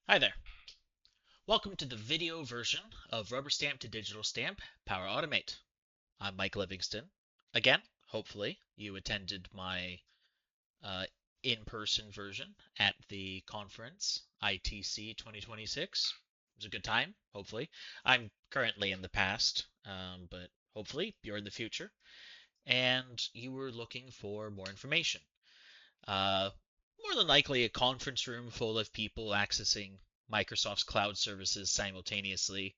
Hi there. Welcome to the video version of Rubber Stamp to Digital Stamp PowerAutomate. I'm Mike Livingston. Again, hopefully you attended my in-person version at the conference ITC 2026. It was a good time, hopefully. I'm currently in the past, but hopefully you're in the future and you were looking for more information. More than likely a conference room full of people accessing Microsoft's cloud services simultaneously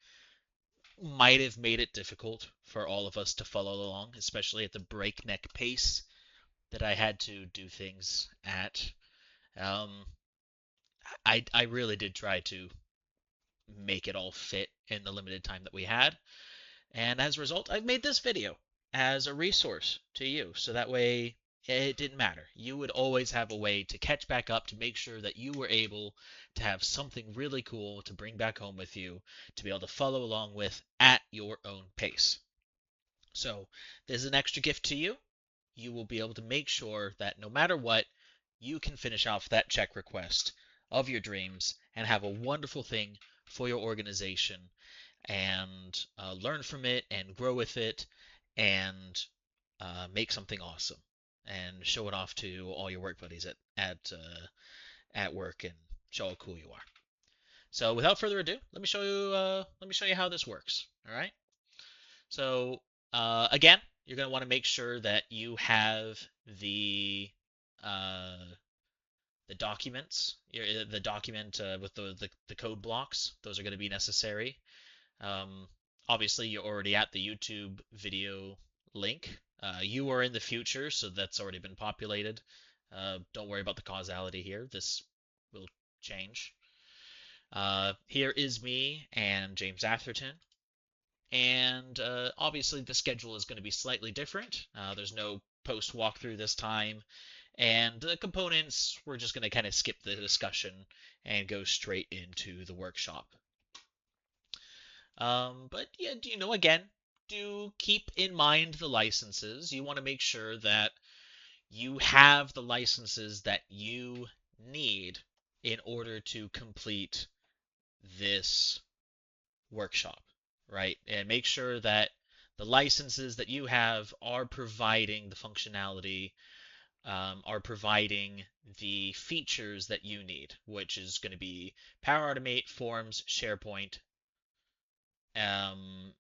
might have made it difficult for all of us to follow along, especially at the breakneck pace that I had to do things at. Um, I really did try to make it all fit in the limited time that we had, and as a result, I've made this video as a resource to you, so that way it didn't matter. You would always have a way to catch back up to make sure that you were able to have something really cool to bring back home with you to be able to follow along with at your own pace. So there's an extra gift to you. You will be able to make sure that no matter what, you can finish off that check request of your dreams and have a wonderful thing for your organization and learn from it and grow with it and make something awesome and show it off to all your work buddies at work and show how cool you are. So without further ado, let me show you how this works. All right. So again, you're going to want to make sure that you have uh, the documents, the document with the code blocks. Those are going to be necessary. Obviously, you're already at the YouTube video link. You are in the future, so that's already been populated. Don't worry about the causality here. This will change. Here is me and James Atherton. And obviously, the schedule is going to be slightly different. There's no post walkthrough this time. And the components, we're just going to kind of skip the discussion and go straight into the workshop. But yeah, again, do keep in mind the licenses. You want to make sure that you have the licenses that you need in order to complete this workshop, right? And make sure that the licenses that you have are providing the functionality, are providing the features that you need, which is going to be PowerAutomate, Forms, SharePoint, and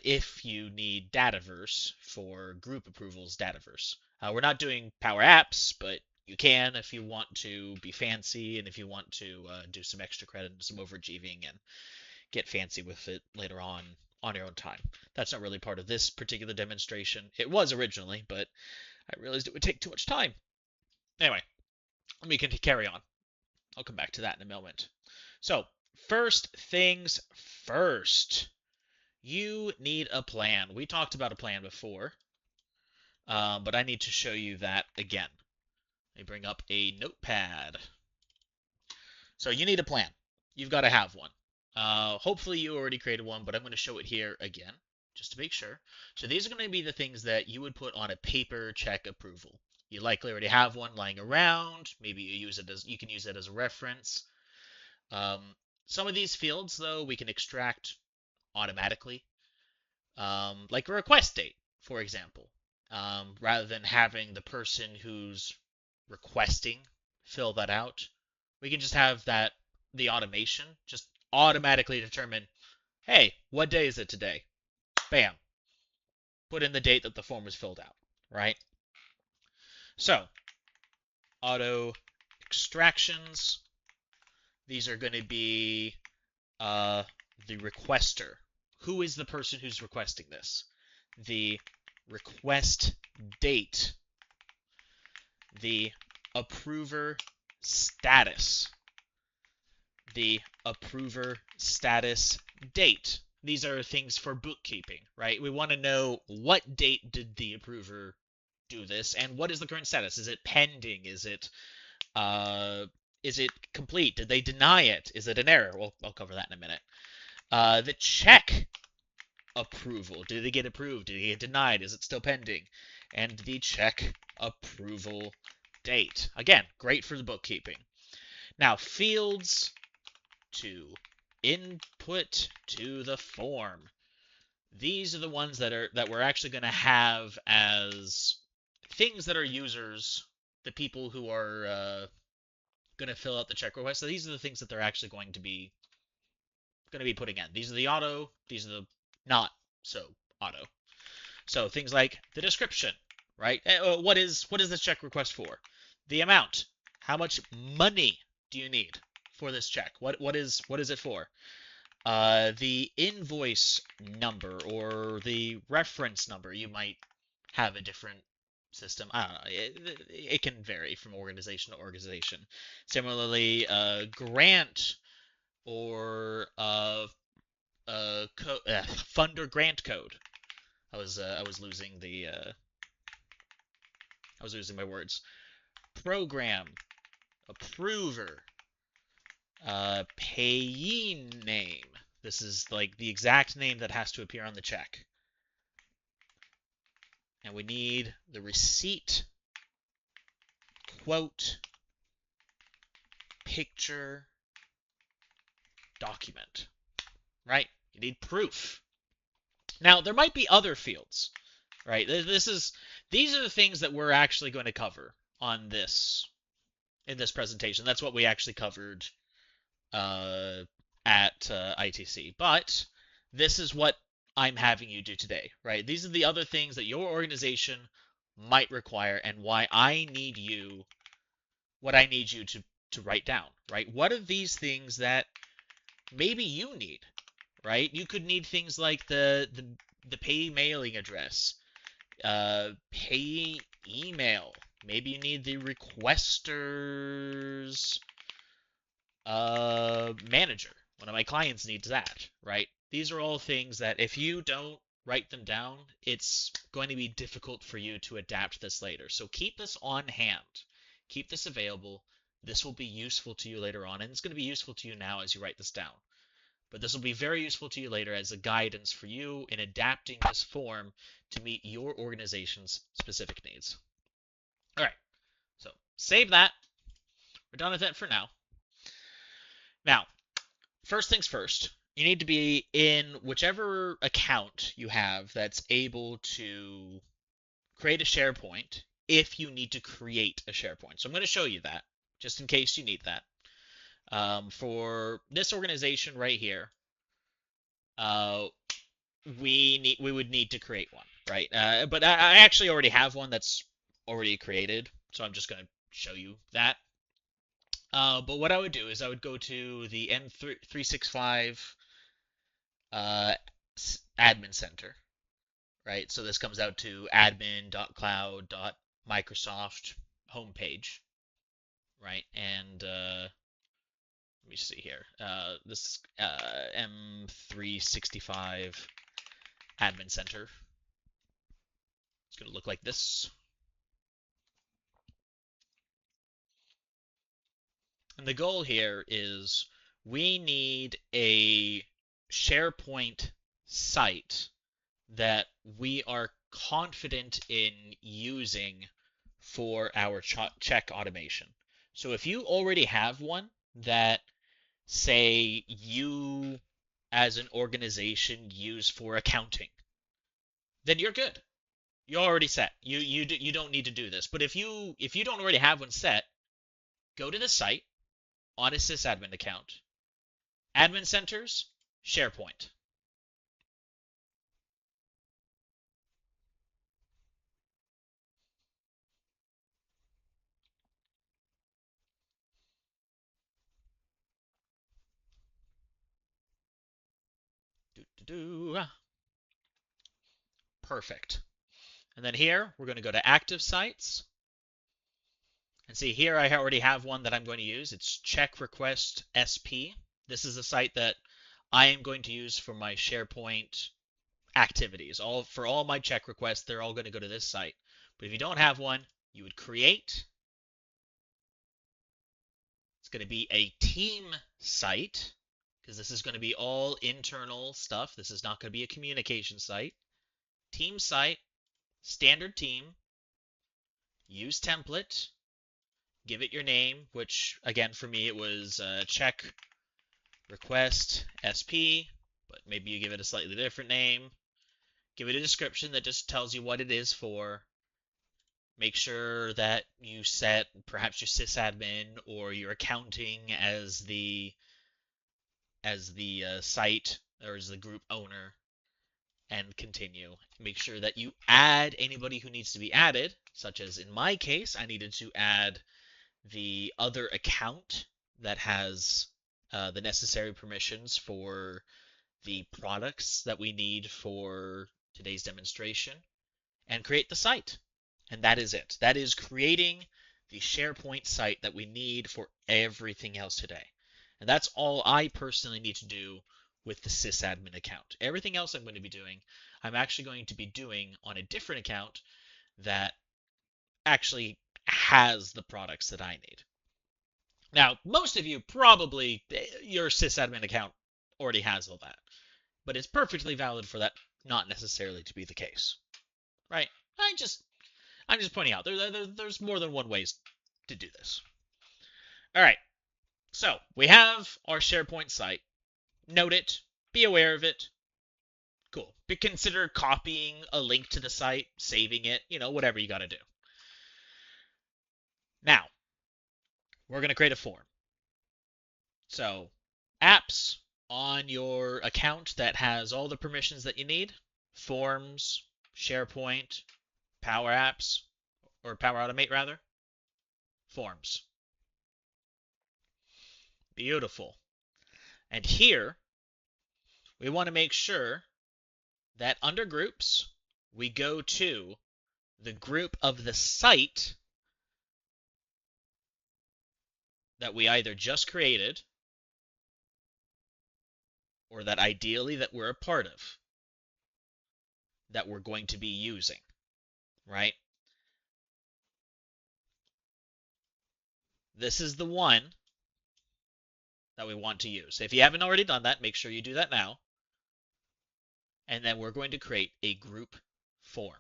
if you need Dataverse for group approvals, Dataverse. We're not doing Power Apps, but you can if you want to be fancy and if you want to do some extra credit and some overachieving and get fancy with it later on your own time. That's not really part of this particular demonstration. It was originally, but I realized it would take too much time. Anyway, let me carry on. I'll come back to that in a moment. So, first things first, you need a plan. We talked about a plan before, but I need to show you that again. Let me bring up a notepad. So you need a plan. You've got to have one. Hopefully you already created one, but I'm going to show it here again, just to make sure. So these are going to be the things that you would put on a paper check approval. You likely already have one lying around. Maybe you can use it as a reference. Some of these fields, though, we can extract automatically, like a request date, for example. Rather than having the person who's requesting fill that out, we can just have the automation just automatically determine, hey, what day is it today? Bam. Put in the date that the form was filled out, right? So, auto extractions. These are going to be the requester. Who is the person who's requesting this? The request date. The approver status. The approver status date. These are things for bookkeeping, right? We want to know what date did the approver do this and what is the current status? Is it pending? Is it complete? Did they deny it? Is it an error? Well, I'll cover that in a minute. The check approval. Did they get approved? Did they get denied? Is it still pending? And the check approval date. Again, great for the bookkeeping. Now, fields to input to the form. These are the ones that we're actually going to have as things that our users, the people who are going to fill out the check request. So these are the things that they're actually going to be putting in. These are the auto. These are the not so auto. So things like the description, right? What is this check request for? The amount. How much money do you need for this check? What is it for? The invoice number or the reference number. You might have a different system. I don't know. It can vary from organization to organization. Similarly, grant or funder grant code. I was losing my words. Program, approver, payee name. This is like the exact name that has to appear on the check. And we need the receipt, quote, picture, document, right? You need proof. Now, there might be other fields, right? These are the things that we're actually going to cover on this, in this presentation. That's what we actually covered at ITC. But this is what I'm having you do today, right? These are the other things that your organization might require and why I need you, what I need you to write down, right? What are these things that maybe you need, right? You could need things like the pay mailing address, pay email. Maybe you need the requester's manager. One of my clients needs that, right? These are all things that if you don't write them down, it's going to be difficult for you to adapt this later. So keep this on hand. Keep this available. This will be useful to you later on, and it's going to be useful to you now as you write this down. But this will be very useful to you later as a guidance for you in adapting this form to meet your organization's specific needs. All right, so save that. We're done with it for now. Now, first things first, you need to be in whichever account you have that's able to create a SharePoint if you need to create a SharePoint. So I'm going to show you that, just in case you need that. For this organization right here, we would need to create one, right? But I actually already have one that's already created, so I'm just going to show you that. But what I would do is I would go to the M365 admin center, right? So this comes out to admin.cloud.microsoft homepage, right? And let me see here. This M365 admin center. It's going to look like this. And the goal here is we need a SharePoint site that we are confident in using for our check automation. So if you already have one that, say, you as an organization use for accounting, then you're good. You're already set. You don't need to do this. But if you don't already have one set, go to the site on a sysadmin account. Admin centers, SharePoint. Perfect. And then here, we're going to go to active sites. And see here, I already have one that I'm going to use. It's check request SP. This is a site that I am going to use for my SharePoint activities. For all my check requests, they're all going to go to this site. But if you don't have one, you would create. It's going to be a team site, because this is going to be all internal stuff. This is not going to be a communication site. Team site, standard team, use template, give it your name, which again for me it was check request SP, but maybe you give it a slightly different name. Give it a description that just tells you what it is for. Make sure that you set perhaps your sysadmin or your accounting as the site or as the group owner, and continue. Make sure that you add anybody who needs to be added, such as in my case, I needed to add the other account that has the necessary permissions for the products that we need for today's demonstration, and create the site. And that is it. That is creating the SharePoint site that we need for everything else today. And that's all I personally need to do with the sysadmin account. Everything else I'm going to be doing, I'm actually going to be doing on a different account that actually has the products that I need. Now, most of you probably, your sysadmin account already has all that, but it's perfectly valid for that not necessarily to be the case, right? I'm just pointing out there's more than one ways to do this. All right, so we have our SharePoint site. Note it, be aware of it. Cool. But consider copying a link to the site, saving it, whatever you got to do. Now, we're going to create a form. So, apps on your account that has all the permissions that you need, forms, SharePoint, Power Apps, or PowerAutomate rather, forms. Beautiful. And here, we want to make sure that under groups, we go to the group of the site that we either just created or that ideally that we're a part of, that we're going to be using, right? This is the one that we want to use. If you haven't already done that, make sure you do that now. And then we're going to create a group form.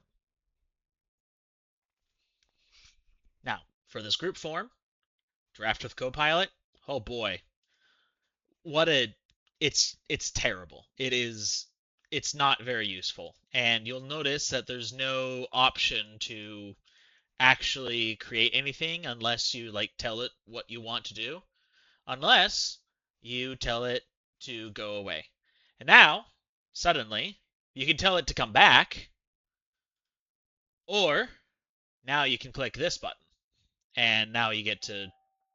Now, for this group form, draft with Copilot, oh boy, it's terrible. It's not very useful. And you'll notice that there's no option to actually create anything unless you tell it what you want to do, unless you tell it to go away. And now, suddenly, you can tell it to come back, or now you can click this button, and now you get to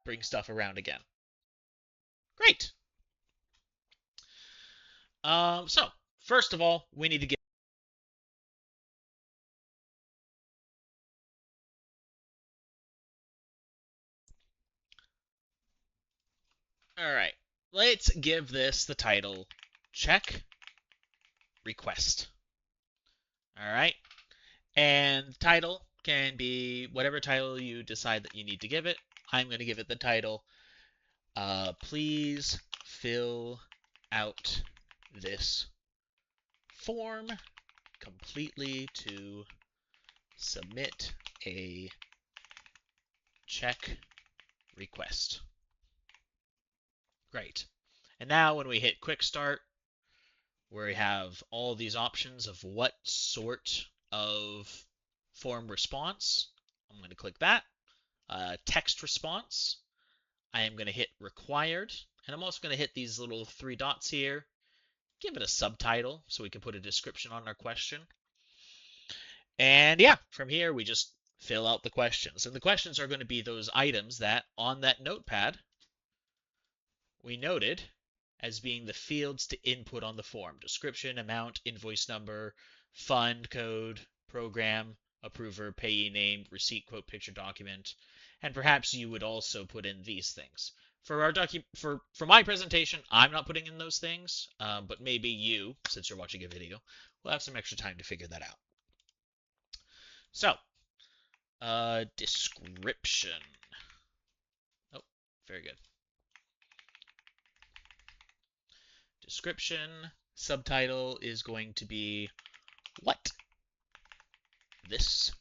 bring stuff around again. Great. So, first of all, we need to get all right, let's give this the title check request. All right, and title can be whatever title you decide that you need to give it. I'm going to give it the title, please fill out this form completely to submit a check request. Great. And now when we hit quick start, where we have all these options of what sort of form response, I'm going to click that. Text response, I am going to hit required, and I'm also going to hit these little 3 dots here. Give it a subtitle so we can put a description on our question. And yeah, from here we just fill out the questions. And the questions are going to be those items that on that notepad we noted as being the fields to input on the form. Description, amount, invoice number, fund code, program, approver, payee name, receipt, quote, picture, document. And perhaps you would also put in these things. For our for my presentation, I'm not putting in those things, but maybe you, since you're watching a video, will have some extra time to figure that out. So, description. Oh, very good. Description, subtitle is going to be what this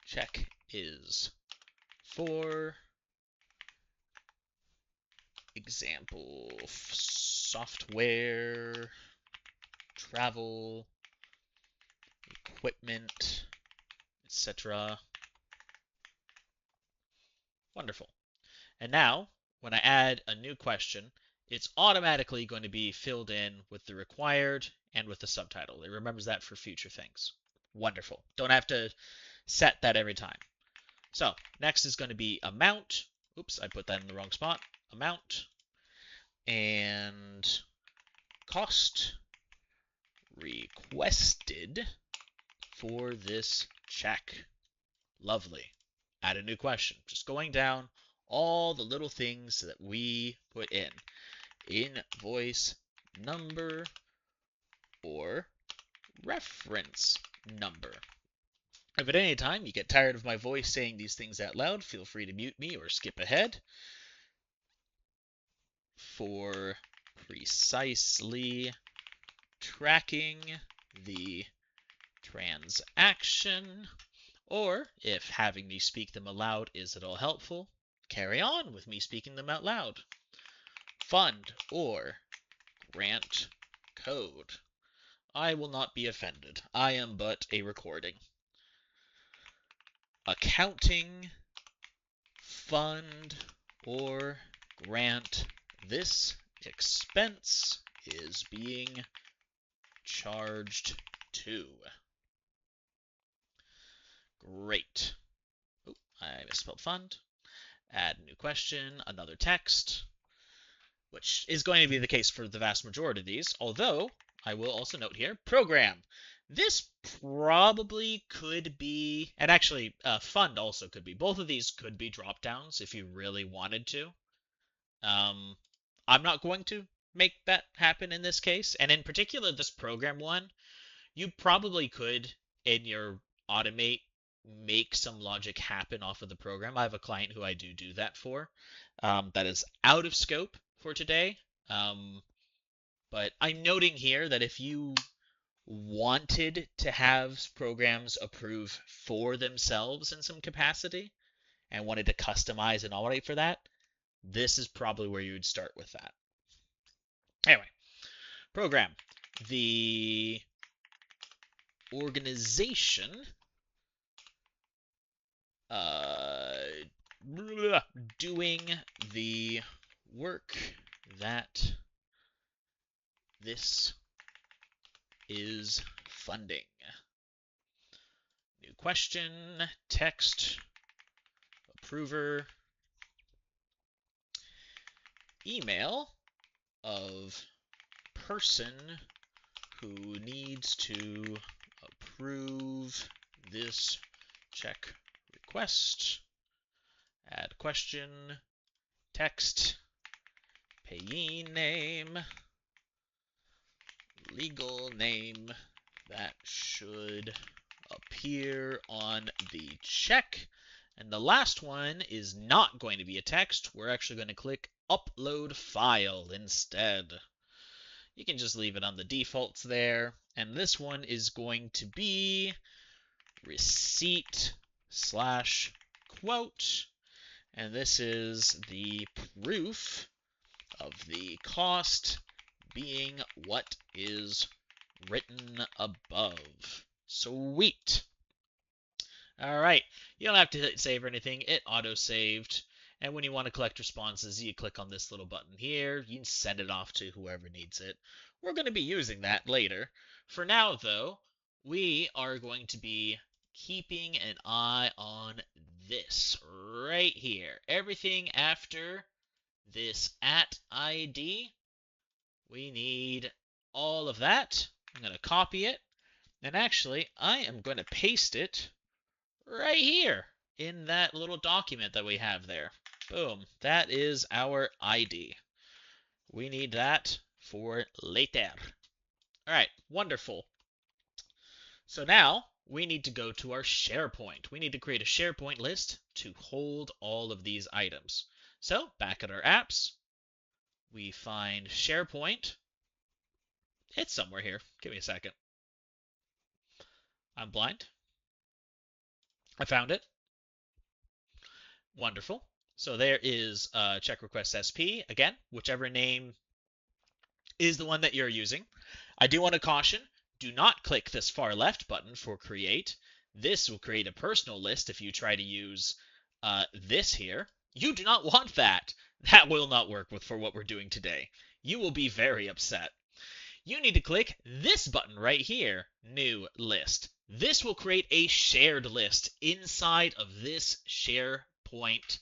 check is for example, software, travel, equipment, etc. Wonderful. And now, when I add a new question, it's automatically going to be filled in with the required and with the subtitle. It remembers that for future things. Wonderful. Don't have to set that every time. So next is going to be amount. Oops, I put that in the wrong spot. Amount and cost requested for this check. Lovely. Add a new question. Just going down all the little things that we put in. Invoice number or reference number. If at any time you get tired of my voice saying these things out loud, feel free to mute me or skip ahead. For precisely tracking the transaction, or if having me speak them aloud is at all helpful, carry on with me speaking them out loud. Fund or grant code. I will not be offended. I am but a recording. Accounting, fund, or grant this expense is being charged to. Great. Oh, I misspelled fund. Add a new question, another text, which is going to be the case for the vast majority of these, although I will also note here, program. This probably could be, and actually fund also could be. Both of these could be drop downs if you really wanted to. I'm not going to make that happen in this case, and in particular this program one, you probably could in your automate make some logic happen off of the program. I have a client who I do that for. That is out of scope for today. But I'm noting here that if you wanted to have programs approve for themselves in some capacity and wanted to customize and automate for that, this is probably where you would start with that. Anyway, program. The organization doing the work that this is funding. New question, text, approver, email of person who needs to approve this check request. Add question, text, payee name, legal name that should appear on the check. And the last one is not going to be a text. We're actually going to click upload file instead. You can just leave it on the defaults there. And this one is going to be receipt / quote. And this is the proof of the cost being what is written above. Sweet. All right. You don't have to hit save or anything. It auto-saved. And when you want to collect responses, you click on this little button here. You can send it off to whoever needs it. We're going to be using that later. For now, though, we are going to be keeping an eye on this right here. Everything after this @ID, we need all of that. I'm going to copy it. And actually, I am going to paste it right here in that little document that we have there. Boom. That is our ID. We need that for later. All right. Wonderful. So now we need to go to our SharePoint. We need to create a SharePoint list to hold all of these items. So back at our apps, we find SharePoint. It's somewhere here. Give me a second. I'm blind. I found it. Wonderful. So there is check request SP. Again, whichever name is the one that you're using. I do want to caution, do not click this far left button for create. This will create a personal list if you try to use this here. You do not want that. That will not work for what we're doing today. You will be very upset. You need to click this button right here, New List. This will create a shared list inside of this SharePoint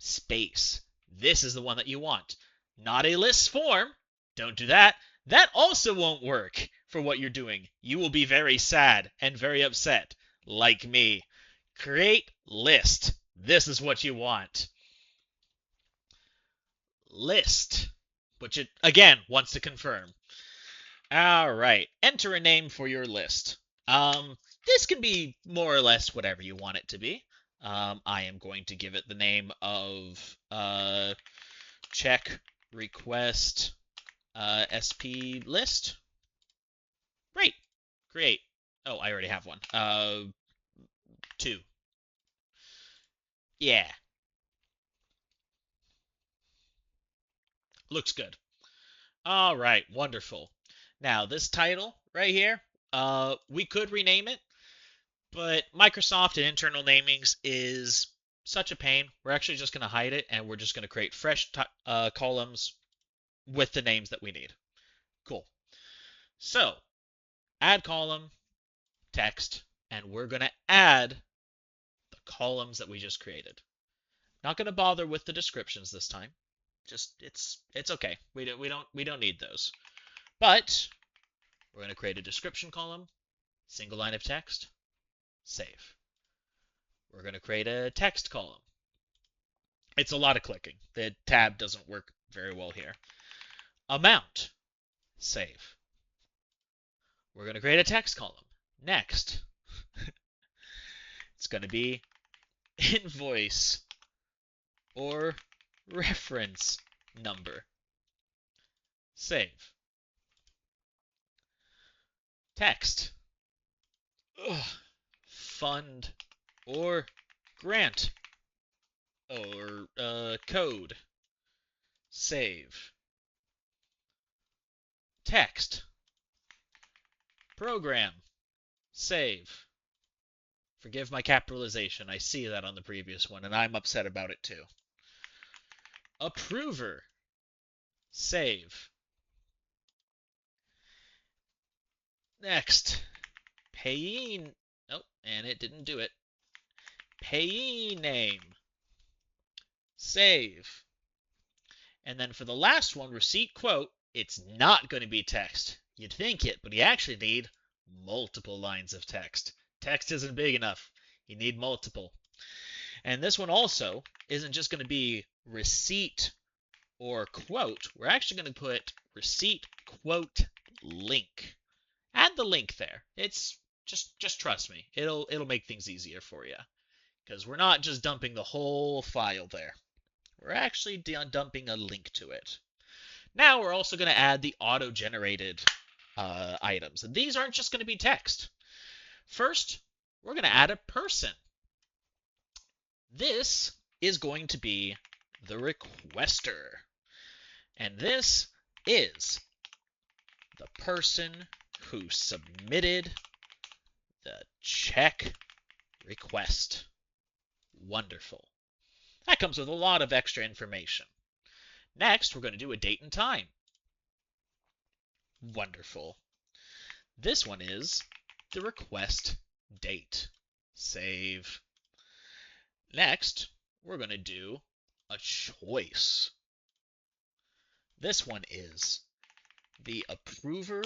space. This is the one that you want, not a list form. Don't do that. That also won't work for what you're doing. You will be very sad and very upset, like me. Create list. This is what you want. List, which it, again, wants to confirm. All right, enter a name for your list. This can be more or less whatever you want it to be. I am going to give it the name of check request SP list. Great. Create. Oh, I already have one. 2. Yeah. Looks good. All right, wonderful. Now, this title right here, we could rename it, but Microsoft and internal namings is such a pain. We're actually just going to hide it, and we're just going to create fresh columns with the names that we need. Cool. So, add column, text, and we're going to add the columns that we just created. Not going to bother with the descriptions this time. Just it's okay. We don't need those. But we're going to create a description column, single line of text, save. We're going to create a text column. It's a lot of clicking. The tab doesn't work very well here. Amount, save. We're going to create a text column. Next. It's going to be invoice or reference number. Save. Text. Fund or grant or code. Save. Text. Program. Save. Forgive my capitalization. I see that on the previous one, and I'm upset about it too. Approver. Save. Next. Payee. Oh, and it didn't do it. Payee name. Save. And then for the last one, receipt quote, it's not going to be text. You'd think it, but you actually need multiple lines of text. Text isn't big enough. You need multiple. And this one also isn't just going to be receipt or quote. We're actually going to put receipt quote link. Add the link there. It's just trust me. It'll make things easier for you. Because we're not just dumping the whole file there. We're actually dumping a link to it. Now we're also going to add the auto-generated items. And these aren't just going to be text. First, we're going to add a person. This is going to be the requester. And this is the person who submitted the check request. Wonderful. That comes with a lot of extra information. Next, we're going to do a date and time. Wonderful. This one is the request date. Save. Next, we're going to do a choice. This one is the approver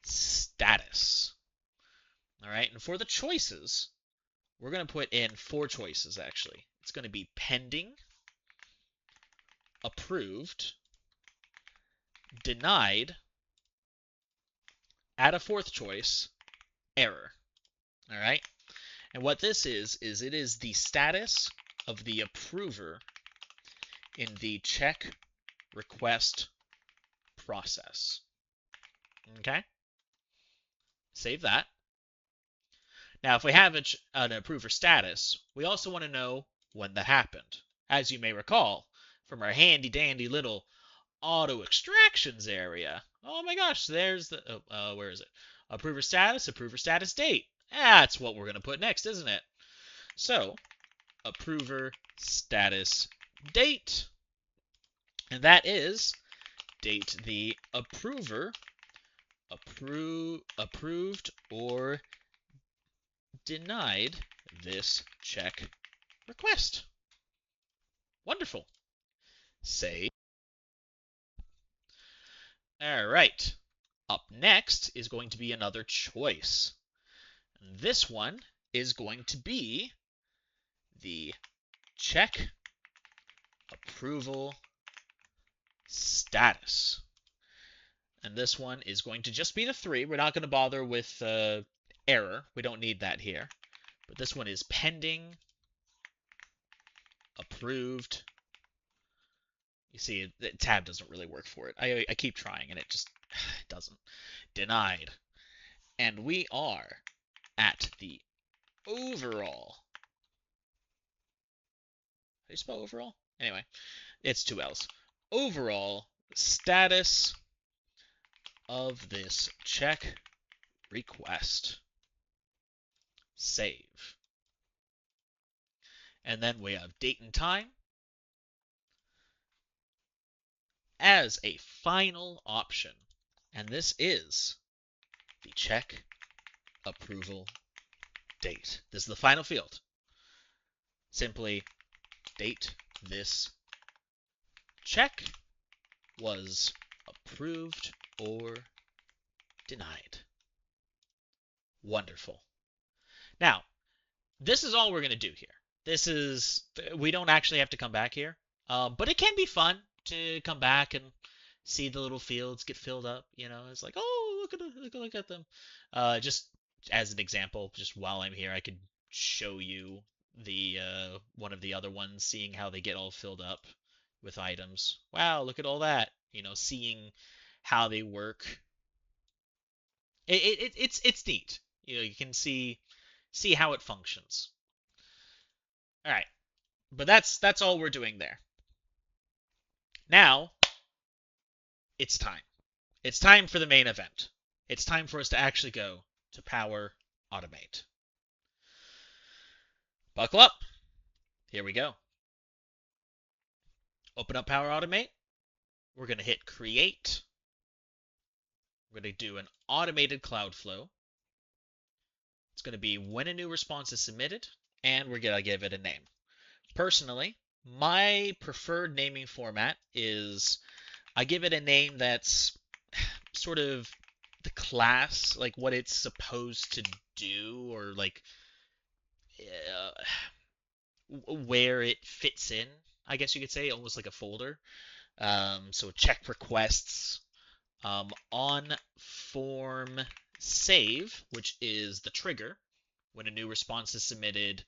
status. All right, and for the choices, we're going to put in 4 choices, actually. It's going to be pending, approved, denied, add a 4th choice, error. All right, and what this is it is the status of the approver in the check request process. Okay, save that. Now, if we have an approver status, we also want to know when that happened. as you may recall from our handy dandy little auto extractions area. Oh my gosh, there's the, where is it? Approver status date. That's what we're going to put next, isn't it? So, approver status date, and that is date the approver approved or denied this check request. Wonderful. Save. All right. Up next is going to be another choice. And this one is going to be the check approval status. And this one is going to just be the 3. We're not going to bother with error. We don't need that here. But this one is pending, approved. You see, the tab doesn't really work for it. I keep trying, and it just doesn't. Denied. And we are at the overall. How do you spell overall? Anyway, it's 2 L's. Overall status of this check request. Save. And then we have date and time as a final option. And this is the check approval date. This is the final field. Simply date this check was approved or denied. Wonderful. Now, this is all we're going to do here. We don't actually have to come back here, but it can be fun to come back and see the little fields get filled up. You know, it's like, oh, look at them. Just as an example, just while I'm here, I could show you the one of the other ones, seeing how they get all filled up with items. Wow, look at all that. You know, seeing how they work. It's neat. You know, you can see how it functions. All right, but that's all we're doing there. Now, it's time. It's time for the main event. It's time for us to actually go to PowerAutomate. Buckle up. Here we go. Open up PowerAutomate. We're going to hit Create. We're going to do an automated cloud flow. It's going to be when a new response is submitted, and we're going to give it a name. Personally, my preferred naming format is I give it a name that's sort of the class, like what it's supposed to do, or like where it fits in, I guess you could say, almost like a folder. So check requests, on form save, which is the trigger when a new response is submitted.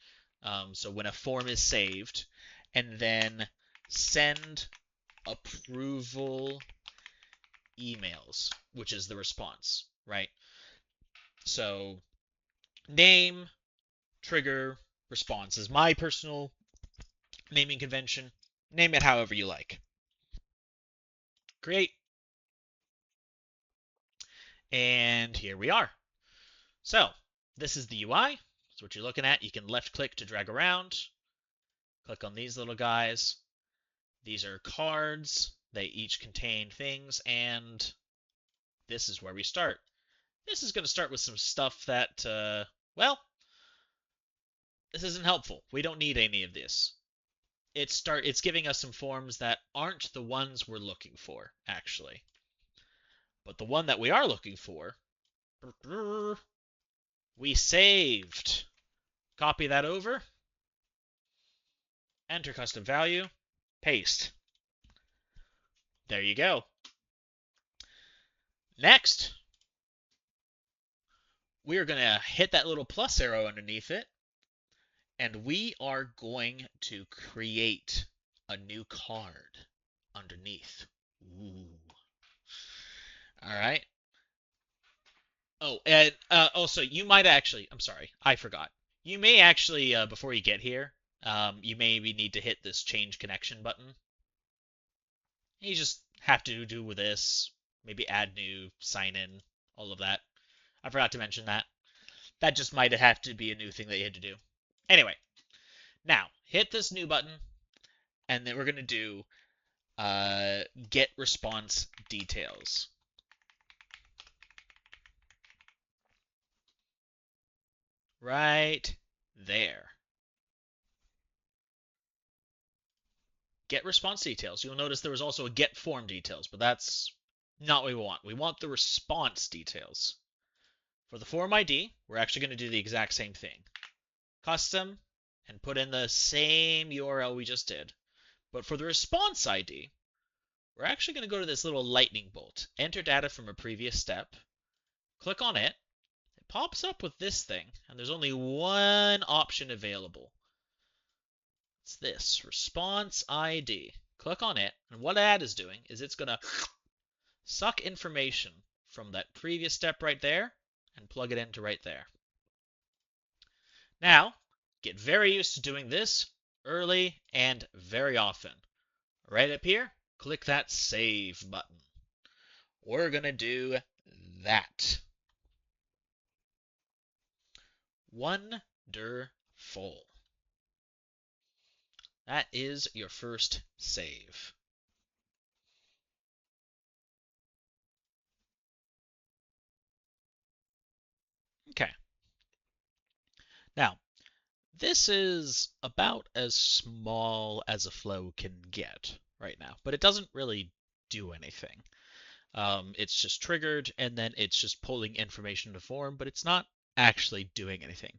So when a form is saved, and then send approval emails, which is the response, right? So name, trigger, response is my personal naming convention. Name it however you like. Great. And here we are. So this is the UI. That's what you're looking at. You can left click to drag around. Click on these little guys. These are cards. They each contain things, and this is where we start. This is going to start with some stuff that, well, this isn't helpful. We don't need any of this. It's giving us some forms that aren't the ones we're looking for, actually. But the one that we are looking for, we saved. Copy that over. Enter custom value. Paste. There you go. Next, we are going to hit that little plus arrow underneath it, and we are going to create a new card underneath. Ooh. All right. Oh, and also, you might actually, I'm sorry, I forgot. You may actually, before you get here, you maybe need to hit this change connection button. You just have to do with this, maybe add new, sign in, all of that. I forgot to mention that. That just might have to be a new thing that you had to do. Anyway, now hit this new button, and then we're going to do get response details. Right there. Get response details. You'll notice there was also a get form details, but that's not what we want. We want the response details. For the form ID, we're actually going to do the exact same thing. Custom, and put in the same URL we just did. But for the response ID, we're actually going to go to this little lightning bolt. Enter data from a previous step. Click on it. It pops up with this thing, and there's only one option available. It's this, response ID. Click on it, and what that is doing is it's going to suck information from that previous step right there and plug it into right there. Now, get very used to doing this early and very often. Right up here, click that Save button. We're going to do that. Wonderful. That is your first save. Okay. Now, this is about as small as a flow can get right now, but it doesn't really do anything. It's just triggered, and then it's just pulling information to form, but it's not actually doing anything.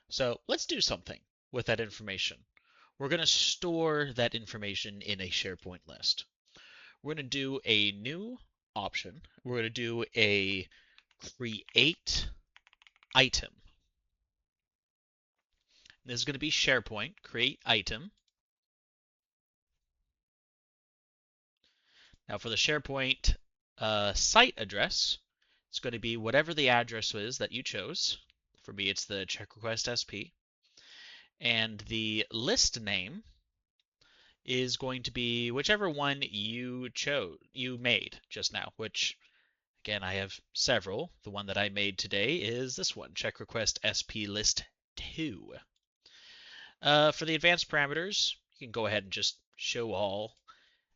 So let's do something with that information. We're going to store that information in a SharePoint list. We're going to do a new option. We're going to do a create item. This is going to be SharePoint, create item. Now for the SharePoint site address, it's going to be whatever the address is that you chose. For me, it's the check request SP. And the list name is going to be whichever one you made just now, which again, I have several. The one that I made today is this one, check request SP list 2. For the advanced parameters, you can go ahead and just show all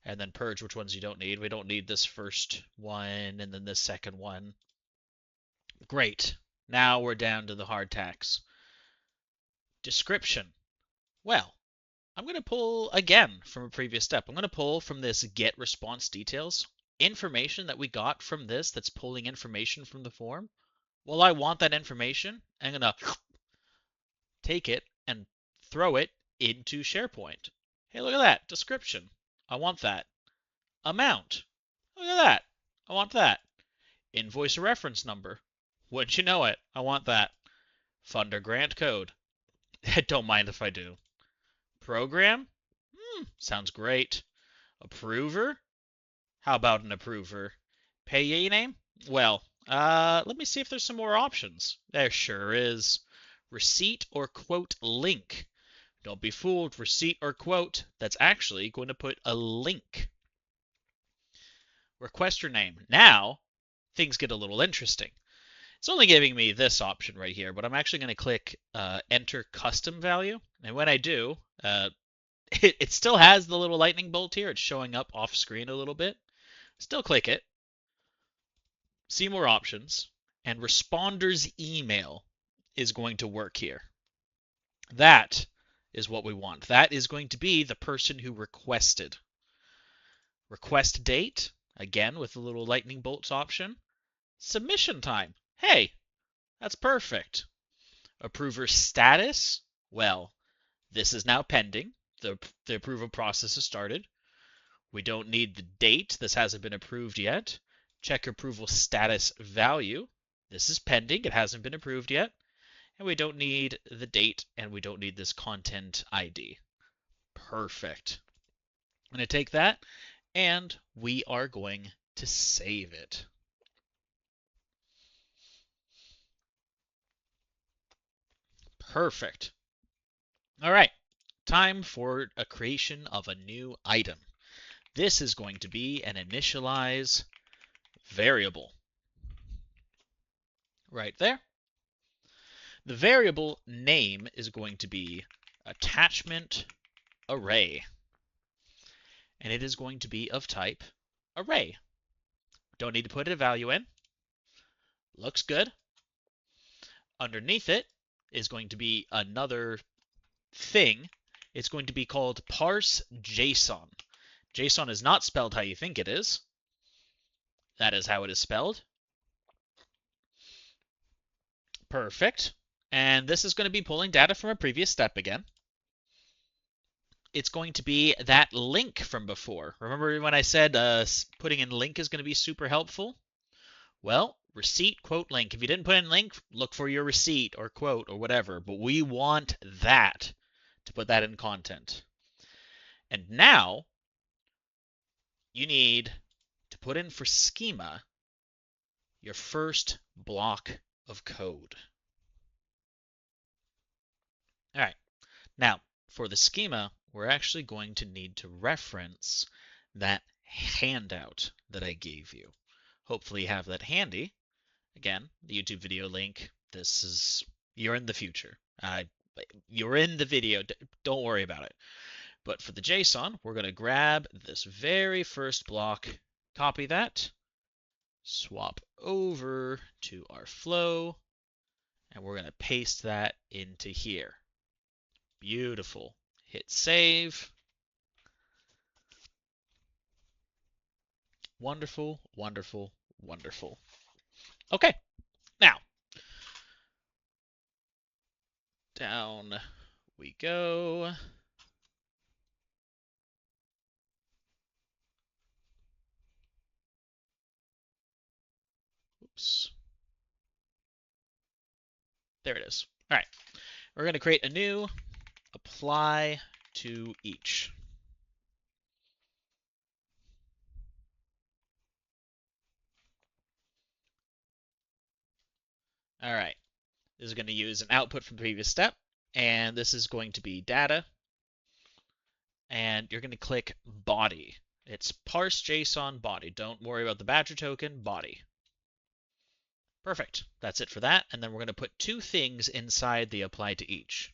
and then purge which ones you don't need. We don't need this first one and then this second one. Great. Now we're down to the hard tacks. Description. Well, I'm going to pull again from a previous step. I'm going to pull from this get response details information that we got from this that's pulling information from the form. Well, I want that information. I'm going to take it and throw it into SharePoint. Hey, look at that. Description. I want that. Amount. Look at that. I want that. Invoice reference number. Wouldn't you know it? I want that. Funder grant code. Don't mind if I do. Program? Sounds great. Approver? How about an approver? Payee name? Well, let me see if there's some more options. There sure is. Receipt or quote link. Don't be fooled, receipt or quote. That's actually going to put a link. Requester name. Now, things get a little interesting. It's only giving me this option right here, but I'm actually going to click enter custom value. And when I do, it still has the little lightning bolt here. It's showing up off screen a little bit. Still click it. See more options. And responder's email is going to work here. That is what we want. That is going to be the person who requested. Request date, again with the little lightning bolts option. Submission time. Hey, that's perfect. Approver status. Well, this is now pending. The approval process has started. We don't need the date. This hasn't been approved yet. Check approval status value. This is pending. It hasn't been approved yet. And we don't need the date, and we don't need this content ID. Perfect. I'm going to take that, and we are going to save it. Perfect. All right. Time for a creation of a new item. This is going to be an initialize variable. Right there. The variable name is going to be attachment array. And it is going to be of type array. Don't need to put a value in. Looks good. Underneath it is going to be another thing. It's going to be called parse JSON. JSON is not spelled how you think it is. That is how it is spelled. Perfect. And this is going to be pulling data from a previous step again. It's going to be that link from before. Remember when I said putting in link is going to be super helpful? Well, receipt, quote, link. If you didn't put in link, look for your receipt or quote or whatever. But we want that to put that in content. And now you need to put in for schema your first block of code. All right. Now, for the schema, we're actually going to need to reference that handout that I gave you. Hopefully you have that handy. Again, the YouTube video link. This is, you're in the future. You're in the video. Don't worry about it. But for the JSON, we're going to grab this very first block, copy that, swap over to our flow, and we're going to paste that into here. Beautiful. Hit save. Wonderful, wonderful, wonderful. Okay, now, down we go. Oops. There it is. All right, we're going to create a new apply to each. All right, this is going to use an output from the previous step, and this is going to be data, and you're going to click body. It's parse JSON body. Don't worry about the Badger token, body. Perfect. That's it for that, and then we're going to put two things inside the apply to each.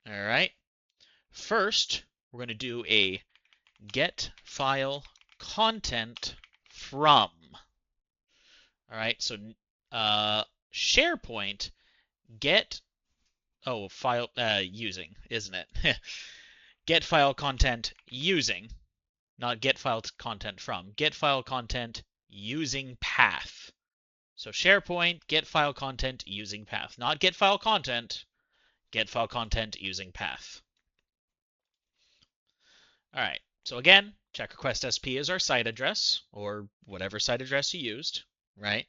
All right. First, we're going to do a get file content from. All right, so SharePoint get file using, isn't it? Get file content using, not get file content from. Get file content using path. So SharePoint get file content using path, not get file content. Get file content using path. All right. So again, check request SP is our site address or whatever site address you used, right?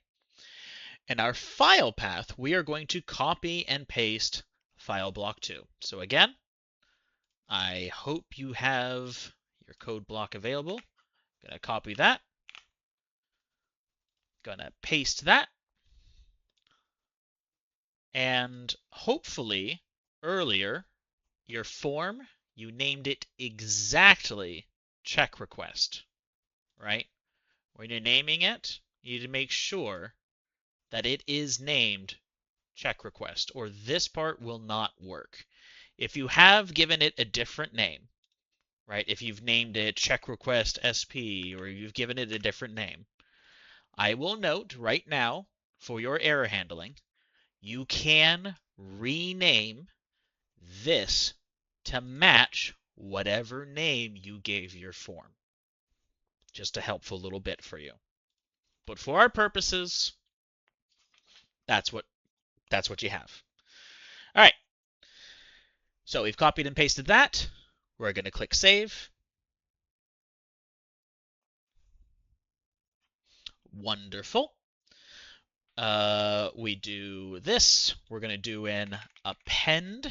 And our file path, we are going to copy and paste file block 2. So again, I hope you have your code block available. I'm going to copy that. Going to paste that. And hopefully earlier, your form, you named it exactly check request, right? When you're naming it, you need to make sure that it is named check request, or this part will not work. If you have given it a different name, right? If you've named it check request SP, or you've given it a different name, I will note right now for your error handling, you can rename this to match whatever name you gave your form. Just a helpful little bit for you. But for our purposes, that's what you have. All right. So we've copied and pasted that. We're going to click save. Wonderful. We do this. We're going to do an append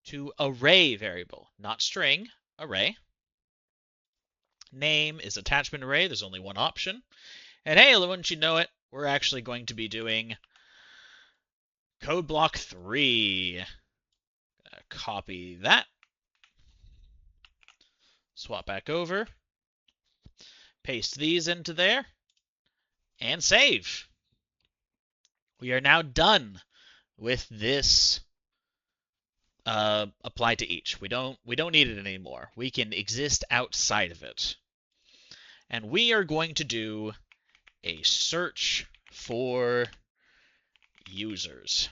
to array variable, not string, array. Name is attachment array. There's only one option. And hey, wouldn't you know it, we're actually going to be doing code block 3. copy that, swap back over, paste these into there, and save. We are now done with this apply to each. We don't need it anymore. We can exist outside of it. And we are going to do a search for users.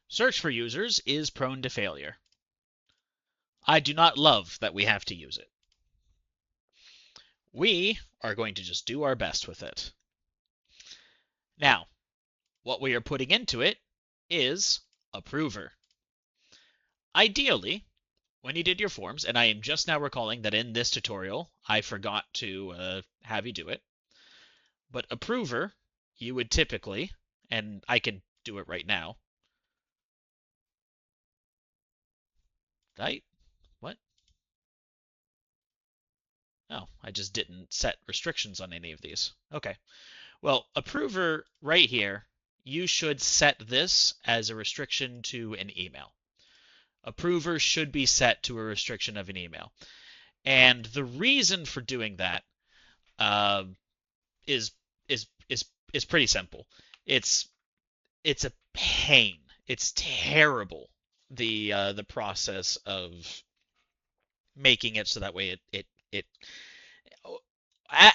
Search for users is prone to failure. I do not love that we have to use it. We are going to just do our best with it. Now, what we are putting into it is approver. Ideally, when you did your forms, and I am just now recalling that in this tutorial, I forgot to have you do it, but approver, you would typically, and I can do it right now. Right? What? Oh, I just didn't set restrictions on any of these. Okay. Well, approver right here, you should set this as a restriction to an email. Approver should be set to a restriction of an email. And the reason for doing that is pretty simple. It's a pain. It's terrible, the process of making it so that way it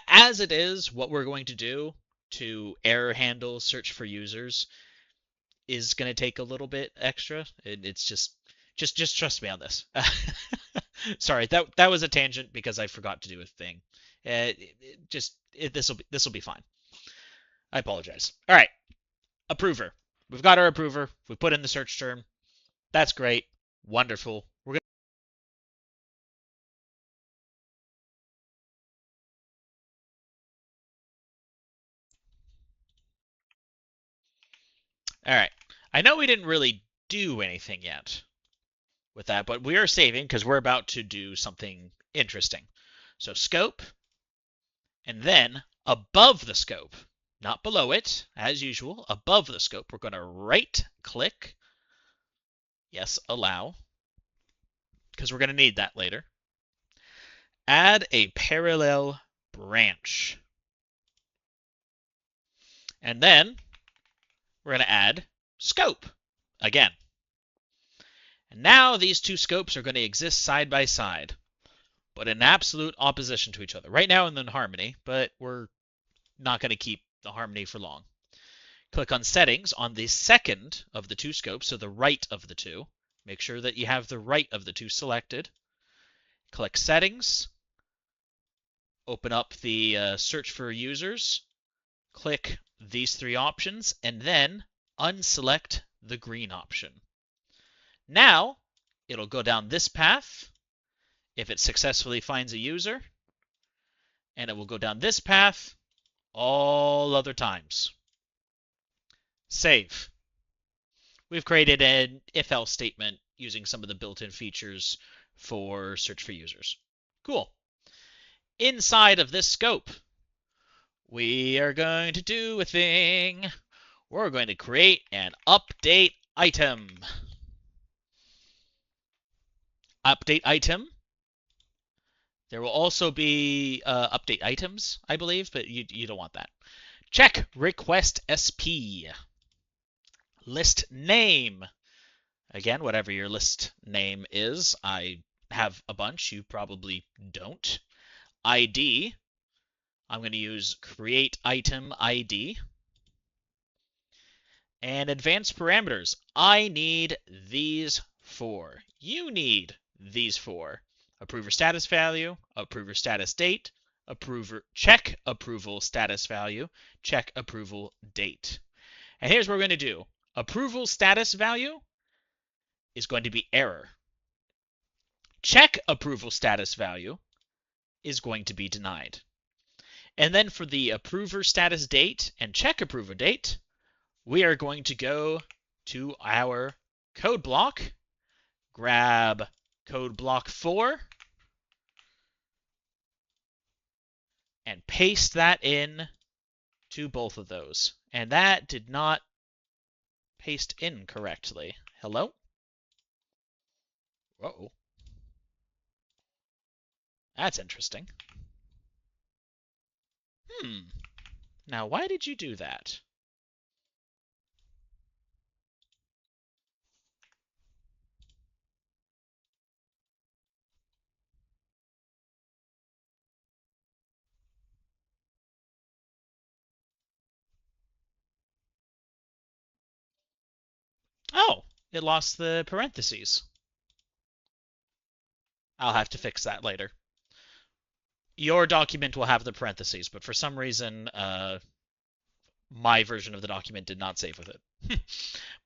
as it is, what we're going to do to error handle search for users is going to take a little bit extra. It's just trust me on this. Sorry, that was a tangent because I forgot to do a thing. This will be fine. I apologize. All right, approver. We've got our approver. We put in the search term. That's great. Wonderful. We're All right. I know we didn't really do anything yet with that, but we are saving because we're about to do something interesting. So scope, and then above the scope, not below it, as usual, above the scope, we're going to right-click, yes, allow, because we're going to need that later. Add a parallel branch. And then we're going to add scope again. And now these two scopes are going to exist side by side, but in absolute opposition to each other. Right now in harmony, but we're not going to keep the harmony for long. Click on Settings on the second of the two scopes, so the right of the two. Make sure that you have the right of the two selected. Click Settings. Open up the search for users. Click these three options, and then unselect the green option. Now, it'll go down this path if it successfully finds a user, and it will go down this path all other times. Save. We've created an if-else statement using some of the built-in features for search for users. Cool. Inside of this scope, we are going to do a thing. We're going to create an update item. Update item. There will also be update items, I believe, but you don't want that. Check request SP. List name. Again, whatever your list name is. I have a bunch. You probably don't. ID. I'm going to use create item ID. And advanced parameters. I need these four. You need these four. Approver status value, approver status date, check approval status value, check approval date. And here's what we're going to do. Approval status value is going to be error. Check approval status value is going to be denied. And then for the approver status date and check approver date, we are going to go to our code block, grab code block 4, and paste that in to both of those. And that did not paste incorrectly. Hello? Whoa. That's interesting. Now why did you do that? Oh, it lost the parentheses. I'll have to fix that later. Your document will have the parentheses, but for some reason, my version of the document did not save with it.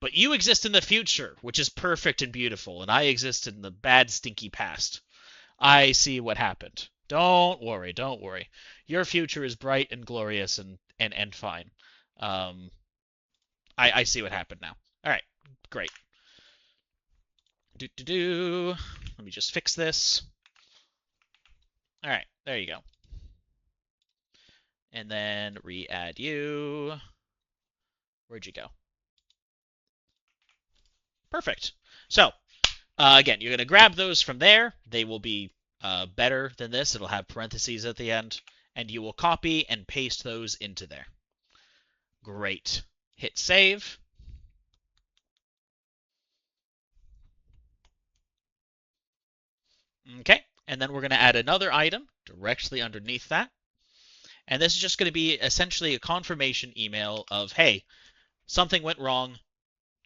But you exist in the future, which is perfect and beautiful, and I exist in the bad, stinky past. I see what happened. Don't worry, don't worry. Your future is bright and glorious and fine. Um, I see what happened now. All right, great. Let me just fix this. All right, there you go. And then re-add you. Where'd you go? Perfect. So, again, you're going to grab those from there. They will be better than this. It'll have parentheses at the end. And you will copy and paste those into there. Great. Hit save. Okay. And then we're going to add another item directly underneath that. And this is just going to be essentially a confirmation email of, hey, something went wrong.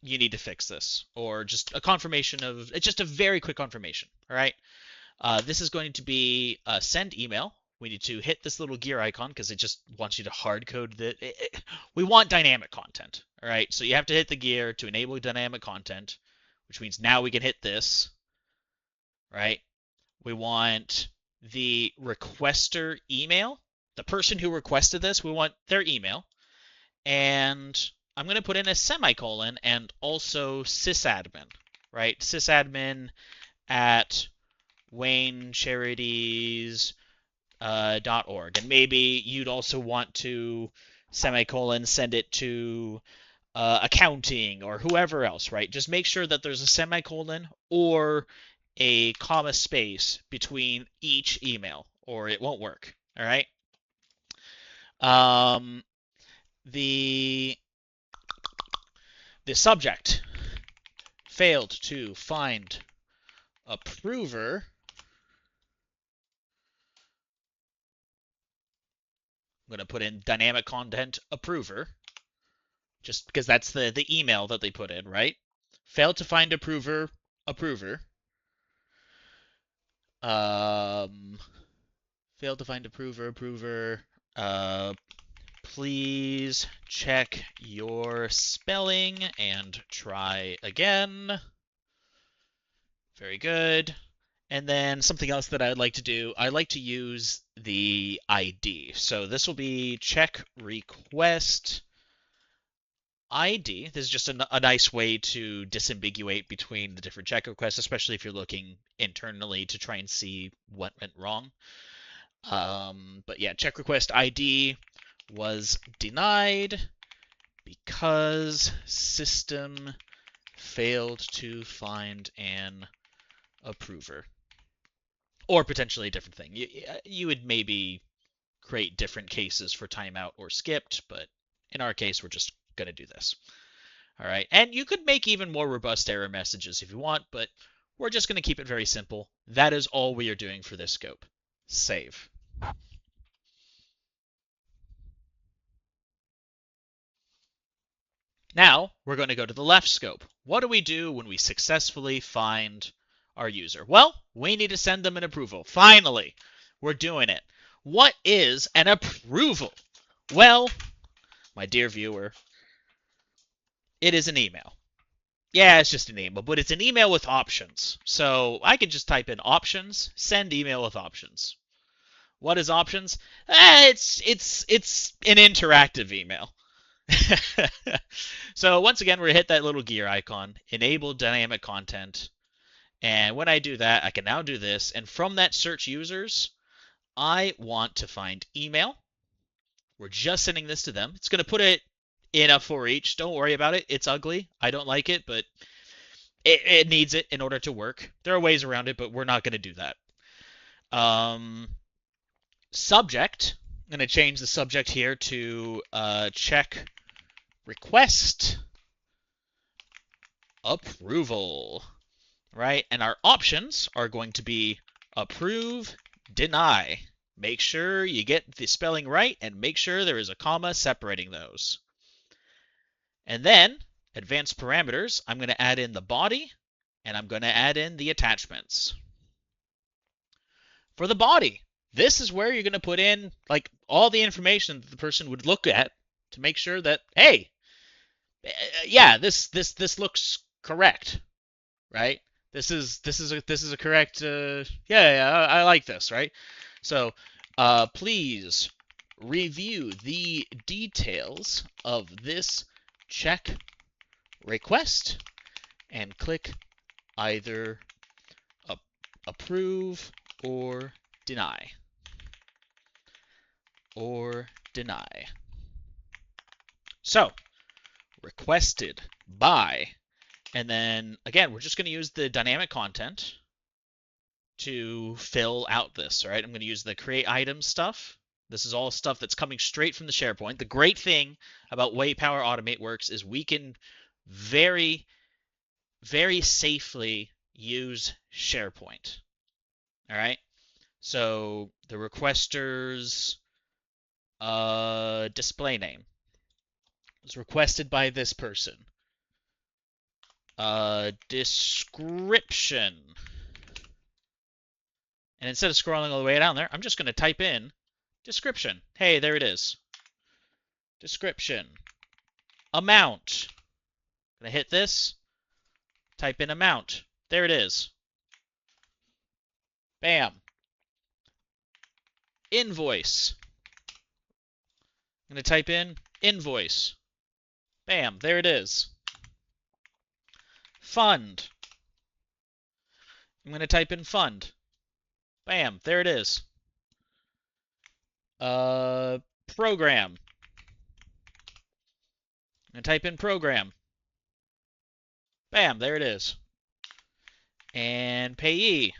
You need to fix this. Or just a confirmation of, it's just a very quick confirmation. All right. This is going to be a send email. We need to hit this little gear icon because it just wants you to hard code that. We want dynamic content. All right. So you have to hit the gear to enable dynamic content, which means now we can hit this. Right. We want the requester email. The person who requested this, we want their email. And I'm going to put in a semicolon and also sysadmin, right? Sysadmin at WayneCharities.org. And maybe you'd also want to semicolon send it to accounting or whoever else, right? Just make sure that there's a semicolon or a comma space between each email or it won't work, all right? The subject failed to find approver. I'm going to put in dynamic content approver, just because that's the email that they put in, right? Failed to find approver. Failed to find approver. Please check your spelling and try again. Very good. And then something else that I'd like to do, I like to use the ID. So this will be check request ID. This is just a nice way to disambiguate between the different check requests, especially if you're looking internally to try and see what went wrong. But yeah, check request ID was denied because system failed to find an approver. Or potentially a different thing. You would maybe create different cases for timeout or skipped, but in our case, we're just going to do this. All right, and you could make even more robust error messages if you want, but we're just going to keep it very simple. That is all we are doing for this scope. Save. Now, we're going to go to the left scope. What do we do when we successfully find our user? Well, we need to send them an approval. Finally, we're doing it. What is an approval? Well, my dear viewer, it is an email. Yeah, it's just an email, but it's an email with options. So I can just type in options, send email with options. What is options? It's an interactive email. So once again, we're going to hit that little gear icon, enable dynamic content. And when I do that, I can now do this. And from that search users, I want to find email. We're just sending this to them. It's going to put it in a for each. Don't worry about it. It's ugly. I don't like it, but it needs it in order to work. There are ways around it, but we're not going to do that. Subject. I'm going to change the subject here to check request approval, right? And our options are going to be approve, deny. Make sure you get the spelling right and make sure there is a comma separating those. And then advanced parameters, I'm going to add in the body and I'm going to add in the attachments. For the body, this is where you're going to put in like all the information that the person would look at to make sure that, hey, yeah, this looks correct, right? This is a correct. Yeah, I like this, right? So, please review the details of this check request and click either approve or deny. Or deny. So, requested by, and then again, we're just going to use the dynamic content to fill out this, all right? I'm going to use the create items stuff. This is all stuff that's coming straight from the SharePoint. The great thing about way PowerAutomate works is we can very, very safely use SharePoint, all right? So the requester's display name was requested by this person. Description. And instead of scrolling all the way down there, I'm just going to type in description. Hey, there it is. Description. Amount. I'm going to hit this. Type in amount. There it is. Bam. Invoice. I'm going to type in invoice. Bam, there it is. Fund. I'm going to type in fund. Bam, there it is. Program. I'm going to type in program. Bam, there it is. And payee.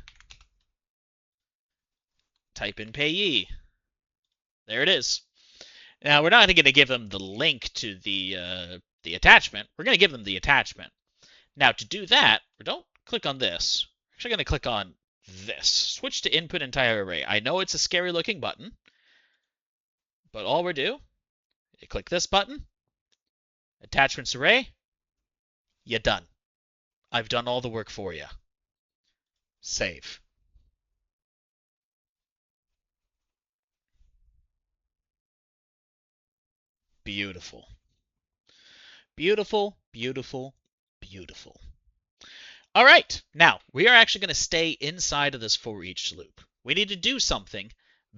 Type in payee. There it is. Now, we're not going to give them the link to the attachment. We're going to give them the attachment. Now, to do that, don't click on this. We're actually going to click on this. Switch to input entire array. I know it's a scary looking button, but all we do, you click this button, attachments array, you're done. I've done all the work for you. Save. Beautiful. Beautiful, beautiful, beautiful. All right, now we are actually going to stay inside of this for each loop. We need to do something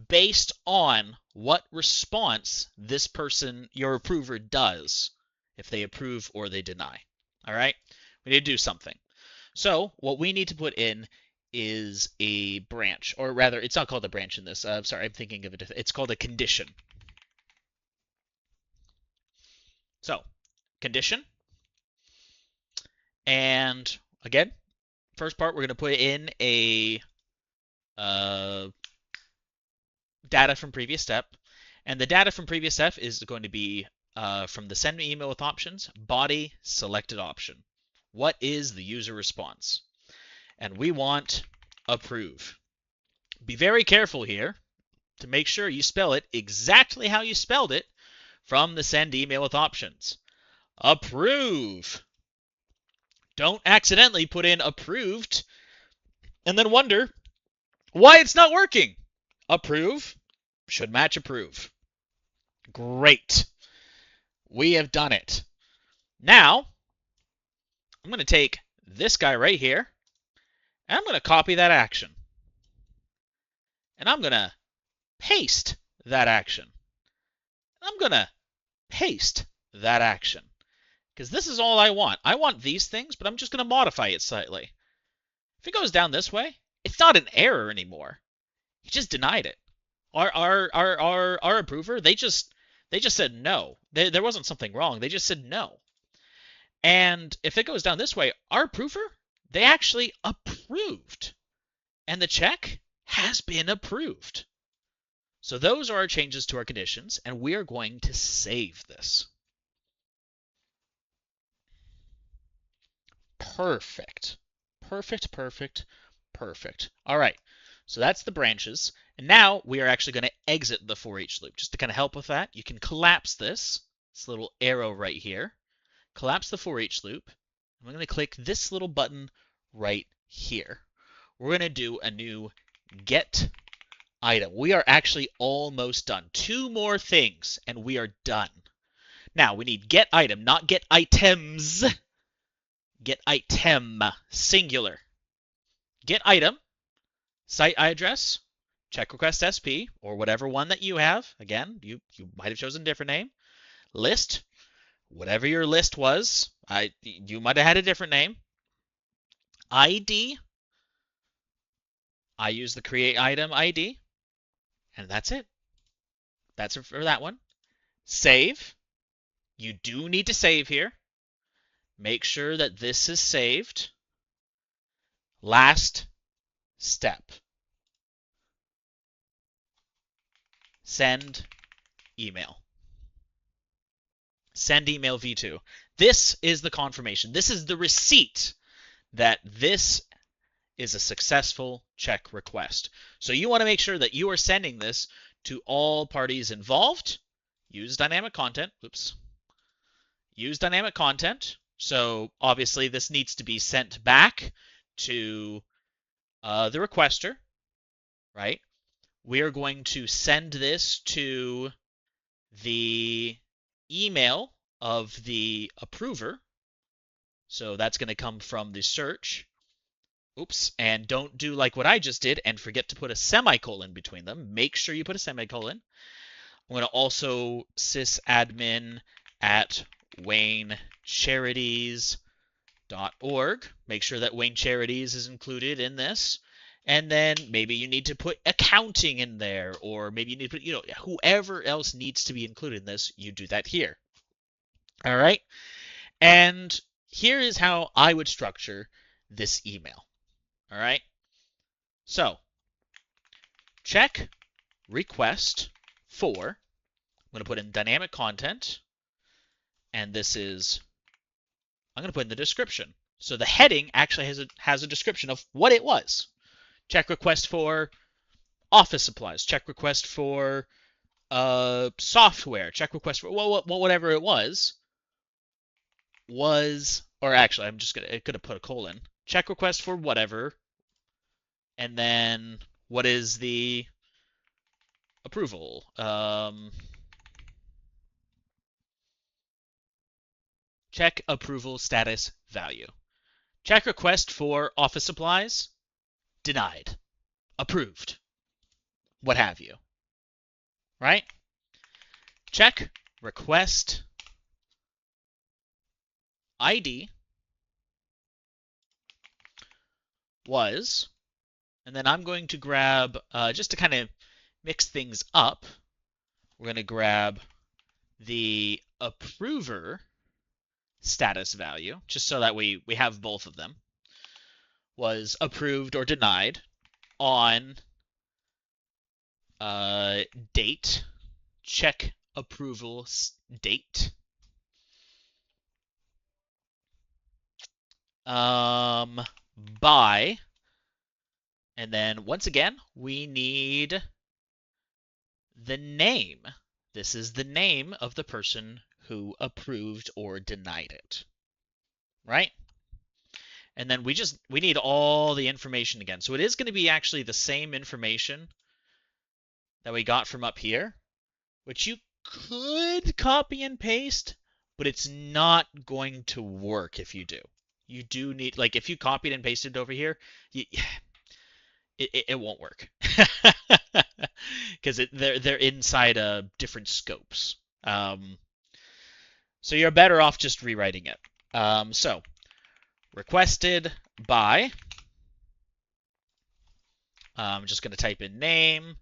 based on what response this person, your approver, does, if they approve or they deny. All right, we need to do something. So what we need to put in is a branch, or rather, it's not called a branch in this. Sorry, I'm thinking of it. It's called a condition. So, condition. And again, first part, we're going to put in a data from previous step. And the data from previous step is going to be from the send me email with options, body selected option. What is the user response? And we want approve. Be very careful here to make sure you spell it exactly how you spelled it from the send email with options. Approve. Don't accidentally put in approved and then wonder why it's not working. Approve should match approve. Great. We have done it. Now, I'm going to take this guy right here, and I'm going to copy that action. And I'm going to paste that action. I'm going to paste that action. Because this is all I want. I want these things, but I'm just going to modify it slightly. If it goes down this way, it's not an error anymore. He just denied it. Our approver, they just They just said no. There wasn't something wrong. They just said no. And if it goes down this way, our approver, they actually approved. And the check has been approved. So those are our changes to our conditions, and we are going to save this. Perfect. Perfect, perfect, perfect. All right, so that's the branches. And now we are actually going to exit the for each loop. Just to kind of help with that, you can collapse this little arrow right here. Collapse the for each loop. I'm going to click this little button right here. We're going to do a new get item. We are actually almost done. 2 more things, and we are done. Now, we need get item, not get items. Get item, singular. Get item, site address, check request SP, or whatever one that you have. Again, you might have chosen a different name. List, whatever your list was. You might have had a different name. ID, I use the create item ID, and that's it. That's it for that one. Save, you do need to save here. Make sure that this is saved. Last step. Send email. Send email v2. This is the confirmation. This is the receipt that this is a successful check request. So you want to make sure that you are sending this to all parties involved. Use dynamic content. Oops. Use dynamic content. So obviously this needs to be sent back to the requester, right? We are going to send this to the email of the approver. So that's going to come from the search. Oops, and don't do like what I just did and forget to put a semicolon between them. Make sure you put a semicolon. I'm going to also sysadmin at WayneCharities.org. Make sure that Wayne Charities is included in this. And then maybe you need to put accounting in there, or maybe you need to put, whoever else needs to be included in this, you do that here. All right. And here is how I would structure this email. All right. So check request for, I'm going to put in dynamic content, and this is, I'm going to put in the description. So the heading actually has a description of what it was. Check request for office supplies. Check request for software. Check request for whatever it was, or actually, I could have put a colon. Check request for whatever, and then what is the approval? Check approval status value. Check request for office supplies. Denied. Approved. What have you. Right? Check request ID was, and then I'm going to grab, just to kind of mix things up, we're going to grab the approver status value, just so that we have both of them, was approved or denied on date, check approval date, by, and then once again, we need the name. This is the name of the person who approved or denied it, right? And then we need all the information again. So it is going to be actually the same information that we got from up here, which you could copy and paste, but it's not going to work if you do. You do need, like, if you copied and pasted over here, it won't work because they're inside different scopes. So you're better off just rewriting it. So requested by, I'm just going to type in name,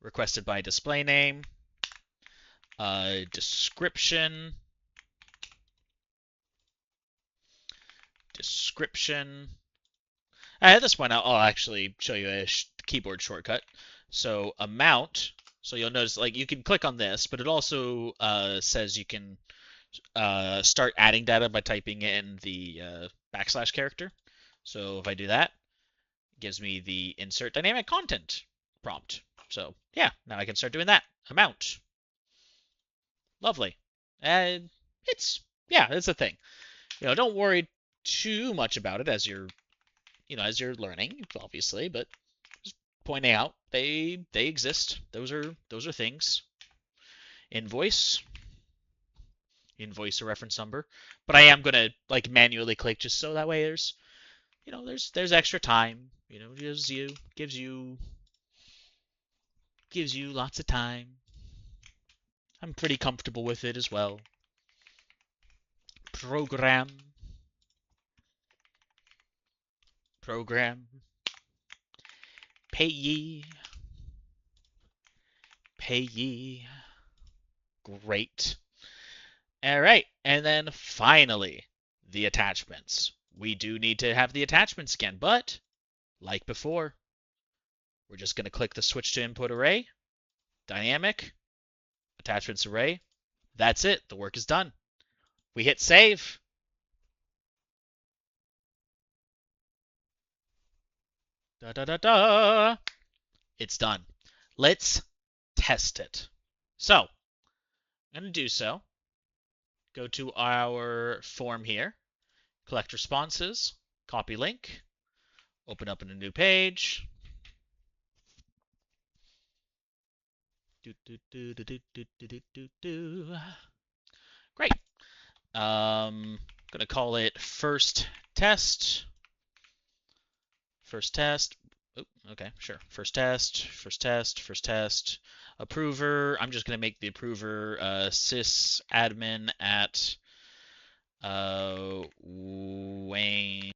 requested by display name, Description. At this point, I'll actually show you a keyboard shortcut. So amount. So you'll notice, like, you can click on this, but it also says you can start adding data by typing in the backslash character. So if I do that, it gives me the insert dynamic content prompt. So yeah, now I can start doing that. Amount. Lovely. And it's a thing. Don't worry too much about it as you're learning, obviously, but just pointing out they exist. Those are things. Invoice a reference number, but I am gonna like manually click just so that way there's extra time. Gives you lots of time. I'm pretty comfortable with it as well. Program. Payee. Great. All right, and then finally, the attachments. We do need to have the attachments again, but like before, we're just going to click the switch to input array, dynamic, attachments array. That's it. The work is done. We hit save. Da da da da. It's done. Let's test it. So, I'm going to do so. Go to our form here, collect responses, copy link, open up in a new page. Great. Gonna call it first test. Oh, okay, sure. First test. Approver. I'm just gonna make the approver sysadmin at Wayne.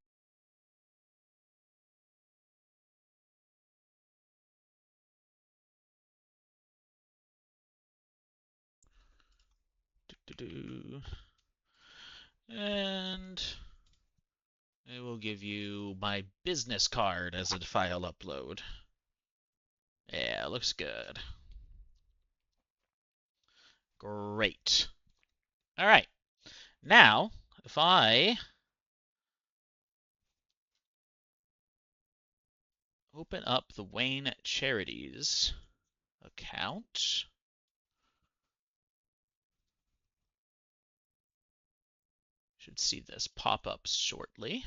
And it will give you my business card as a file upload. Yeah, looks good. Great. All right. Now, if I open up the Wayne Charities account, should see this pop up shortly.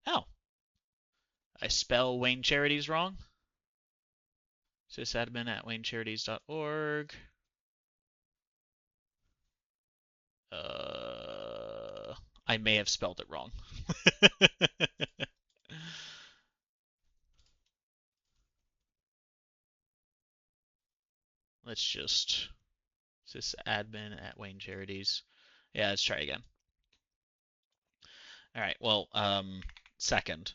Oh, I spell Wayne Charities wrong. Sysadmin at waynecharities.org. I may have spelled it wrong. Let's just sysadmin at Wayne Charities. Yeah, let's try again. All right. Well, second.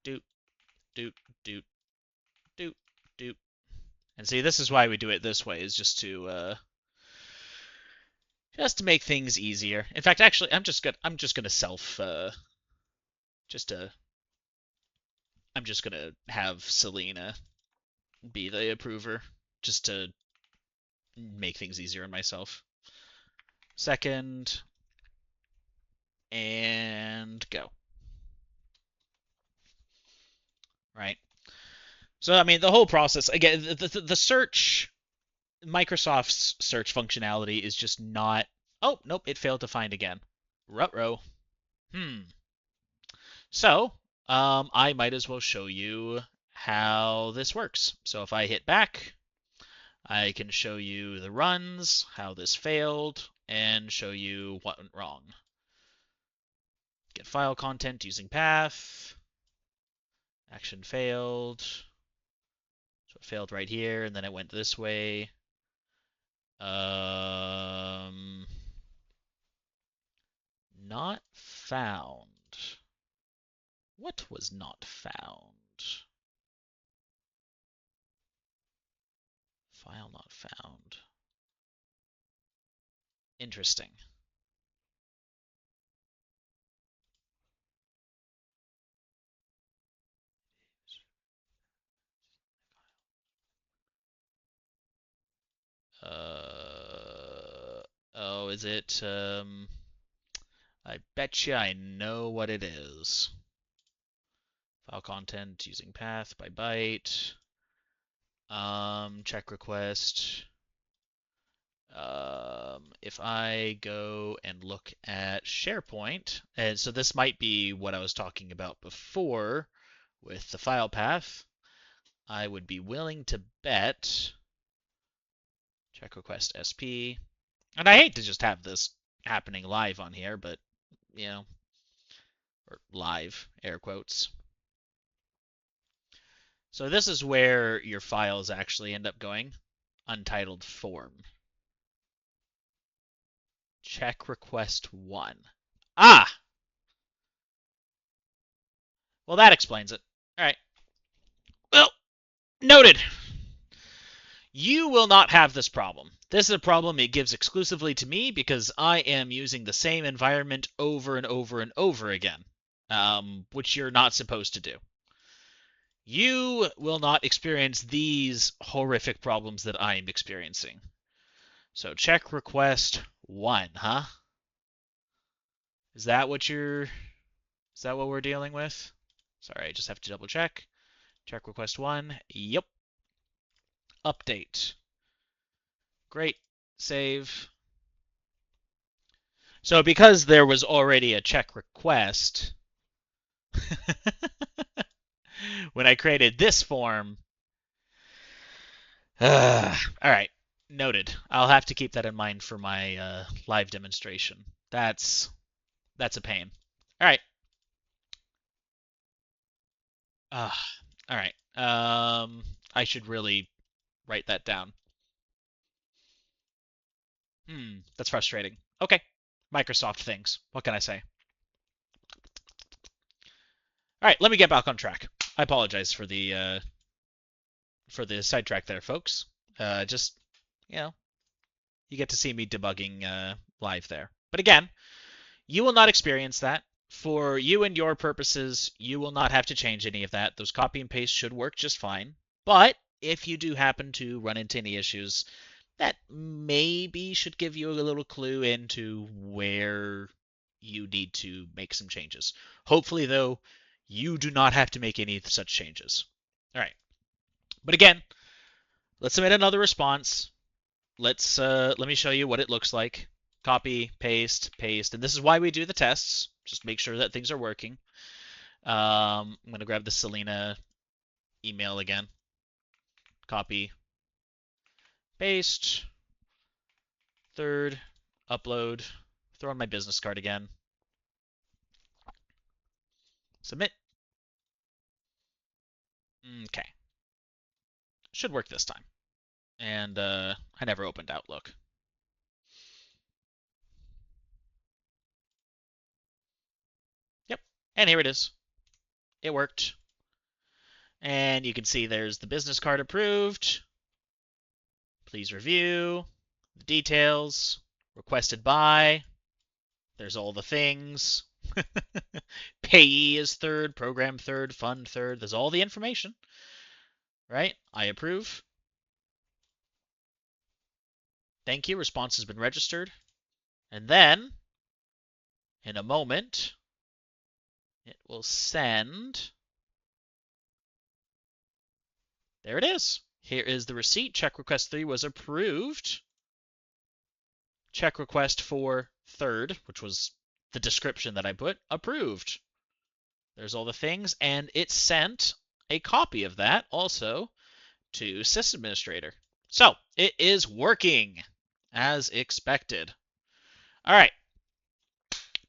Doot, doot, doot, doot, doot. And see, this is why we do it this way, is just to make things easier. In fact, actually, I'm just gonna I'm just gonna have Selena be the approver, just to make things easier on myself. Second, and go. Right. So, I mean, the whole process, again, the search, Microsoft's search functionality is just not. Oh, nope, it failed to find again. Ruh-roh. So, I might as well show you how this works. So if I hit back, I can show you the runs, how this failed, and show you what went wrong. Get file content using path. Action failed. So it failed right here, and then it went this way. Not found. What was not found? File not found. Interesting. Oh, is it, I betcha I know what it is. File content using path by byte. Check request. If I go and look at SharePoint, and so this might be what I was talking about before with the file path, I would be willing to bet check request SP, and I hate to just have this happening live on here, but you know, or live, air quotes. So this is where your files actually end up going, untitled form. Check request 1. Ah! Well, that explains it. All right. Well, noted. You will not have this problem. This is a problem it gives exclusively to me because I am using the same environment over and over and over again, which you're not supposed to do. You will not experience these horrific problems that I am experiencing. So check request 1, huh? Is that what we're dealing with? Sorry, I just have to double check. Check request 1. Yep. Update. Great. Save. So because there was already a check request, when I created this form, all right, noted. I'll have to keep that in mind for my live demonstration. That's a pain. All right. All right. I should really write that down. That's frustrating. Okay. Microsoft things. What can I say? All right, let me get back on track. I apologize for the sidetrack there, folks. Just, you get to see me debugging live there. But again, you will not experience that. For you and your purposes, you will not have to change any of that. Those copy and paste should work just fine. But if you do happen to run into any issues, that maybe should give you a little clue into where you need to make some changes. Hopefully, though, you do not have to make any such changes. All right. But again, let's submit another response. Let me show you what it looks like. Copy, paste, paste, and this is why we do the tests. Just make sure that things are working. I'm going to grab the Selena email again. Copy, paste, third, upload, throw in my business card again. Submit. Okay. Should work this time. And I never opened Outlook. Yep. And here it is. It worked. And you can see there's the business card approved. Please review. The details. Requested by. There's all the things. Payee is third. Program third. Fund third. There's all the information. Right? I approve. Thank you. Response has been registered. And then, in a moment, it will send. There it is. Here is the receipt. Check request 3 was approved. Check request for third, which was the description that I put, approved. There's all the things, and it sent a copy of that also to System Administrator. So it is working as expected. All right.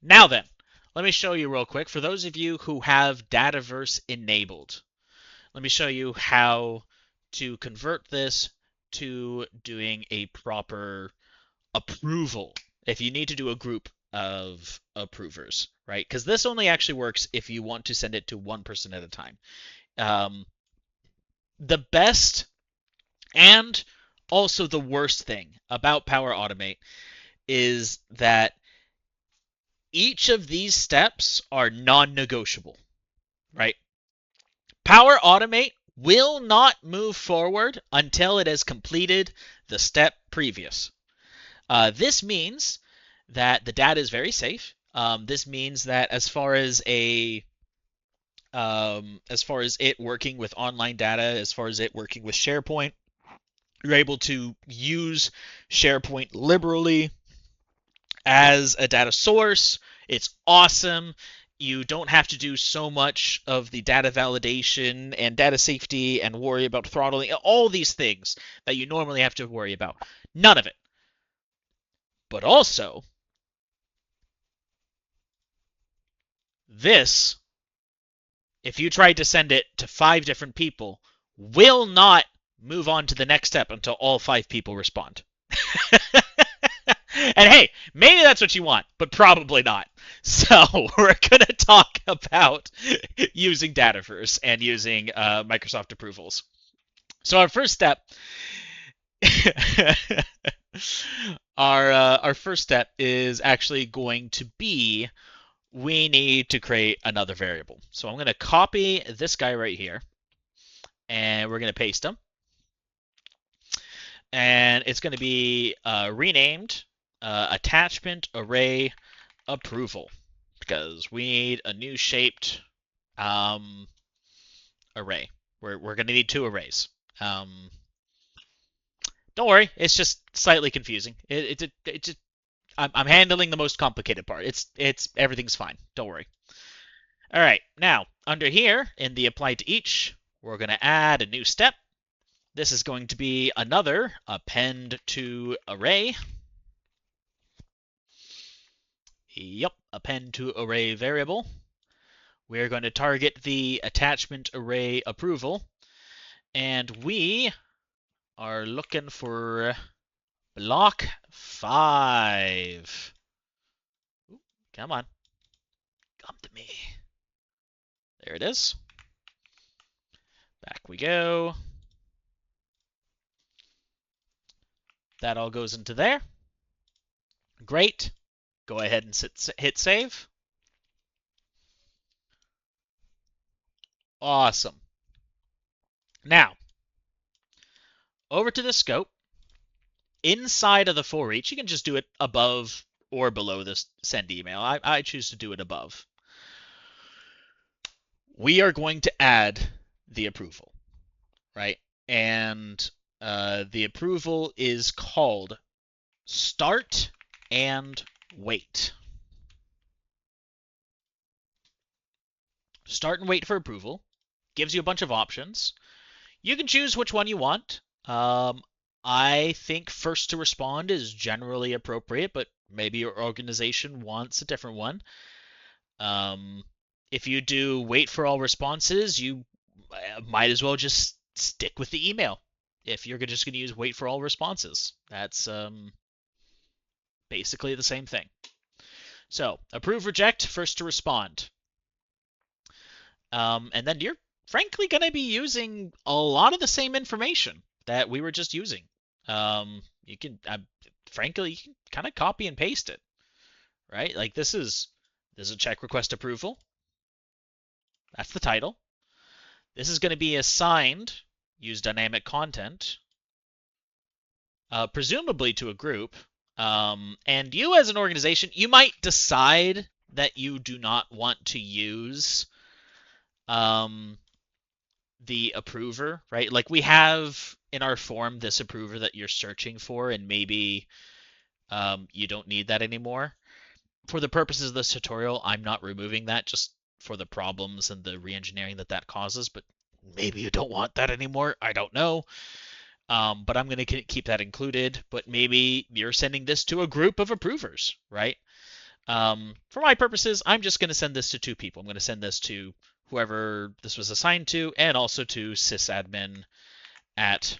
Now then, let me show you real quick. For those of you who have Dataverse enabled, let me show you how to convert this to doing a proper approval. If you need to do a group of approvers, right? Because this only actually works if you want to send it to one person at a time. The best and also the worst thing about PowerAutomate is that each of these steps are non-negotiable, right? PowerAutomate will not move forward until it has completed the step previous. This means that the data is very safe. This means that as far as it working with online data, as far as it working with SharePoint, you're able to use SharePoint liberally as a data source. It's awesome. You don't have to do so much of the data validation and data safety and worry about throttling, all these things that you normally have to worry about. None of it. But also, this, if you tried to send it to 5 different people, will not move on to the next step until all 5 people respond. And hey, maybe that's what you want, but probably not. So we're going to talk about using Dataverse and using Microsoft approvals. So our first step, our first step is actually going to be we need to create another variable. So I'm going to copy this guy right here, and we're going to paste him. And it's going to be renamed attachment array approval, because we need a new shaped array. We're going to need 2 arrays. Don't worry, it's just slightly confusing. I'm handling the most complicated part. It's everything's fine. Don't worry. All right, now under here in the apply to each, we're going to add a new step. This is going to be another append to array. Yep, append to array variable. We're going to target the attachment array approval, and we are looking for block 5. Ooh, come on. Come to me. There it is. Back we go. That all goes into there. Great. Go ahead and hit save. Awesome. Now, over to the scope. Inside of the for each, you can just do it above or below this send email. I choose to do it above. We are going to add the approval, right? And the approval is called start and wait. Start and wait for approval. Gives you a bunch of options. You can choose which one you want. I think first to respond is generally appropriate, but maybe your organization wants a different one. If you do wait for all responses, you might as well just stick with the email. If you're just going to use wait for all responses, that's basically the same thing. So approve, reject, first to respond. And then you're frankly going to be using a lot of the same information that we were just using. You can, frankly, you can kind of copy and paste it, right? Like this is a check request approval. That's the title. This is going to be assigned, use dynamic content, presumably to a group. And you as an organization, you might decide that you do not want to use the approver, right? Like we have in our form this approver that you're searching for, and maybe you don't need that anymore. For the purposes of this tutorial, I'm not removing that just for the problems and the re-engineering that causes, but maybe you don't want that anymore. I don't know. But I'm going to keep that included. But maybe you're sending this to a group of approvers, right? For my purposes, I'm just going to send this to 2 people. I'm going to send this to whoever this was assigned to, and also to sysadmin at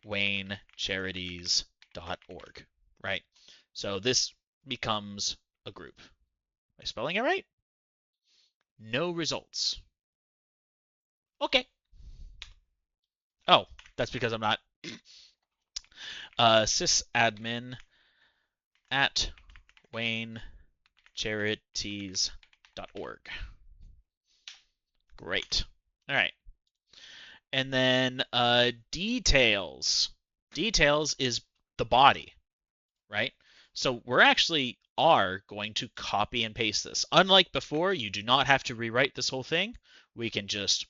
waynecharities.org, right? So this becomes a group. Am I spelling it right? No results. Okay. Oh, that's because I'm not sysadmin at waynecharities.org. Great. All right. And then details. Details is the body, right? So we're actually going to copy and paste this. Unlike before, you do not have to rewrite this whole thing. We can just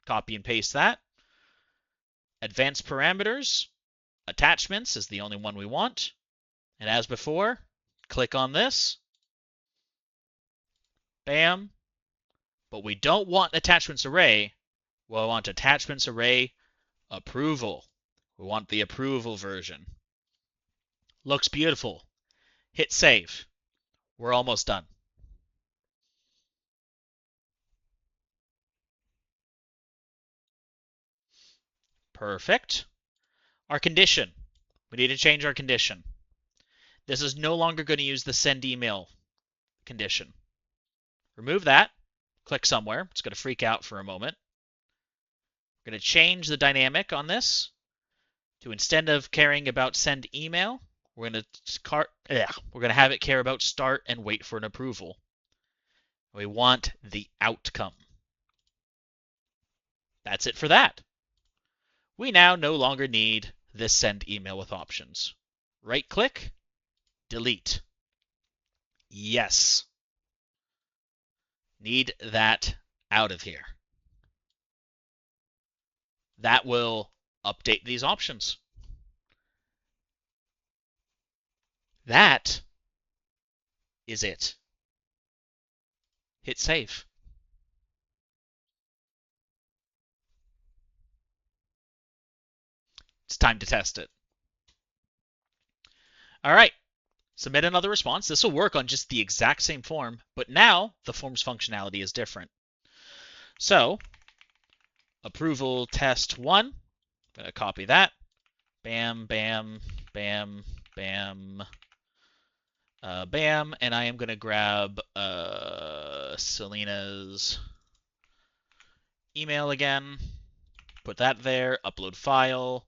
copy and paste that. Advanced parameters, attachments is the only one we want. And as before, click on this. Bam. But we don't want attachments array. We want attachments array approval. We want the approval version. Looks beautiful. Hit save. We're almost done. Perfect. Our condition. We need to change our condition. This is no longer going to use the send email condition. Remove that. Click somewhere. It's going to freak out for a moment. We're going to change the dynamic on this to, instead of caring about send email, we're going to have it care about start and wait for an approval. We want the outcome. That's it for that. We now no longer need this send email with options. Right click, delete. Yes. Need that out of here. That will update these options. That is it. Hit save. It's time to test it. All right. Submit another response. This will work on just the exact same form, but now the form's functionality is different. So, approval test 1. I'm going to copy that. Bam, bam, bam, bam, bam. And I am going to grab Selena's email again. Put that there. Upload file.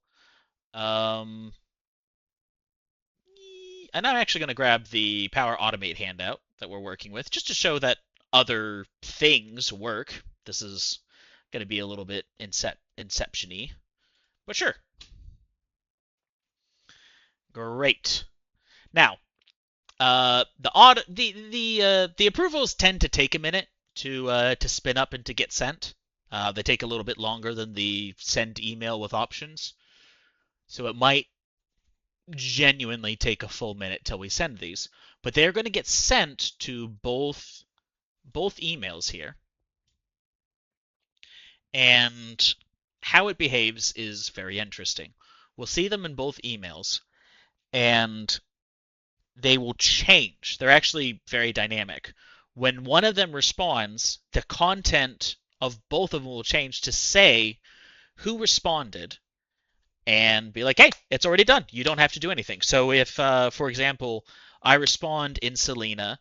And I'm actually going to grab the PowerAutomate handout that we're working with, just to show that other things work. This is going to be a little bit inception-y, but sure. Great. Now, the approvals tend to take a minute to spin up and to get sent. They take a little bit longer than the send email with options, so it might genuinely take a full minute till we send these, but they're going to get sent to both emails here. And how it behaves is very interesting. We'll see them in both emails, and they will change. They're actually very dynamic. When one of them responds, the content of both of them will change to say who responded and be like, hey, it's already done. You don't have to do anything. So if, for example, I respond in Selena,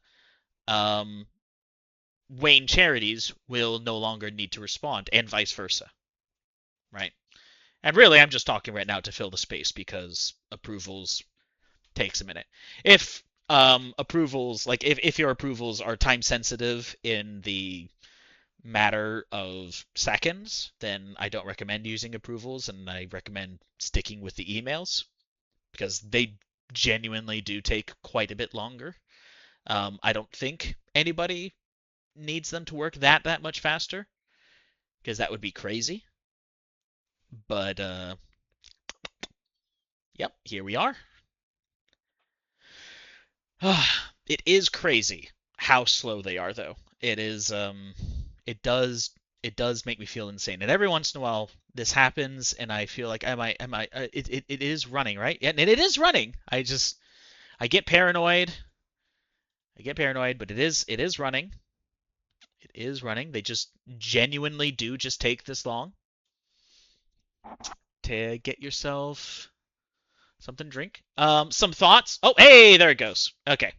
Wayne Charities will no longer need to respond, and vice versa, right? And really, I'm just talking right now to fill the space because approvals takes a minute. If approvals, like if your approvals are time sensitive in the matter of seconds, then I don't recommend using approvals, and I recommend sticking with the emails because they genuinely do take quite a bit longer. I don't think anybody needs them to work that much faster because that would be crazy. But yep, here we are. It is crazy how slow they are, though. It is it does make me feel insane. And every once in a while this happens and I feel like it is running, right? Yeah, and it is running. I get paranoid. But it is running. It is running. They just genuinely do just take this long to get yourself something to drink. Some thoughts. Oh, hey, there it goes. Okay.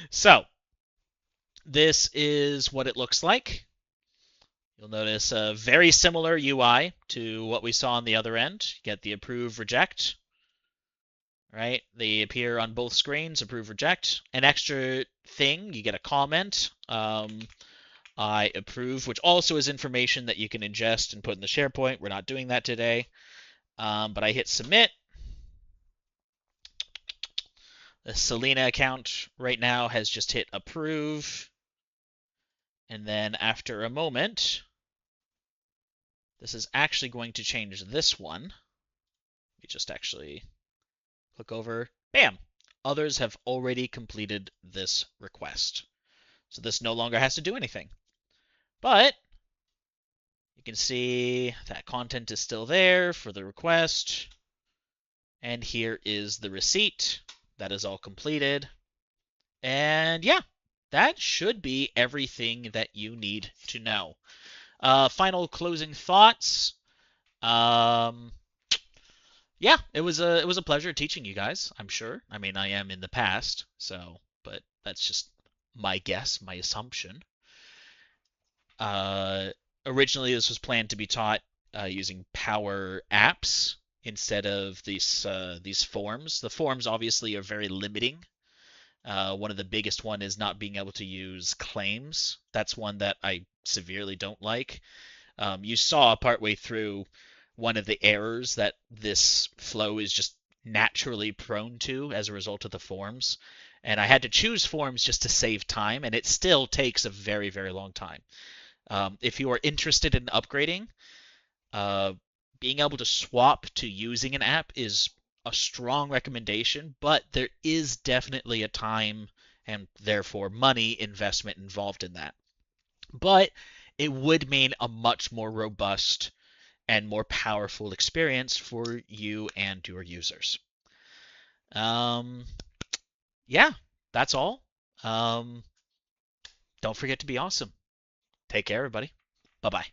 So, this is what it looks like. You'll notice a very similar UI to what we saw on the other end. You get the approve, reject, right? They appear on both screens, approve, reject. An extra thing, you get a comment. I approve, which also is information that you can ingest and put in the SharePoint. We're not doing that today. But I hit submit. The Selena account right now has just hit approve. And then after a moment, this is actually going to change this one. You just actually click over. Bam! Others have already completed this request. So this no longer has to do anything. But you can see that content is still there for the request. And here is the receipt. That is all completed. And yeah, that should be everything that you need to know. Final closing thoughts. Yeah, it was a pleasure teaching you guys, I'm sure. I mean, I am in the past, but that's just my guess, my assumption. Originally, this was planned to be taught using Power Apps instead of these forms. The forms obviously are very limiting. One of the biggest one is not being able to use claims. That's one that I severely don't like. You saw partway through one of the errors that this flow is just naturally prone to as a result of the forms. And I had to choose forms just to save time, and it still takes a very, very long time. If you are interested in upgrading, being able to swap to using an app is a strong recommendation, but there is definitely a time and therefore money investment involved in that. But it would mean a much more robust and more powerful experience for you and your users. Yeah, that's all. Don't forget to be awesome. Take care, everybody. Bye-bye.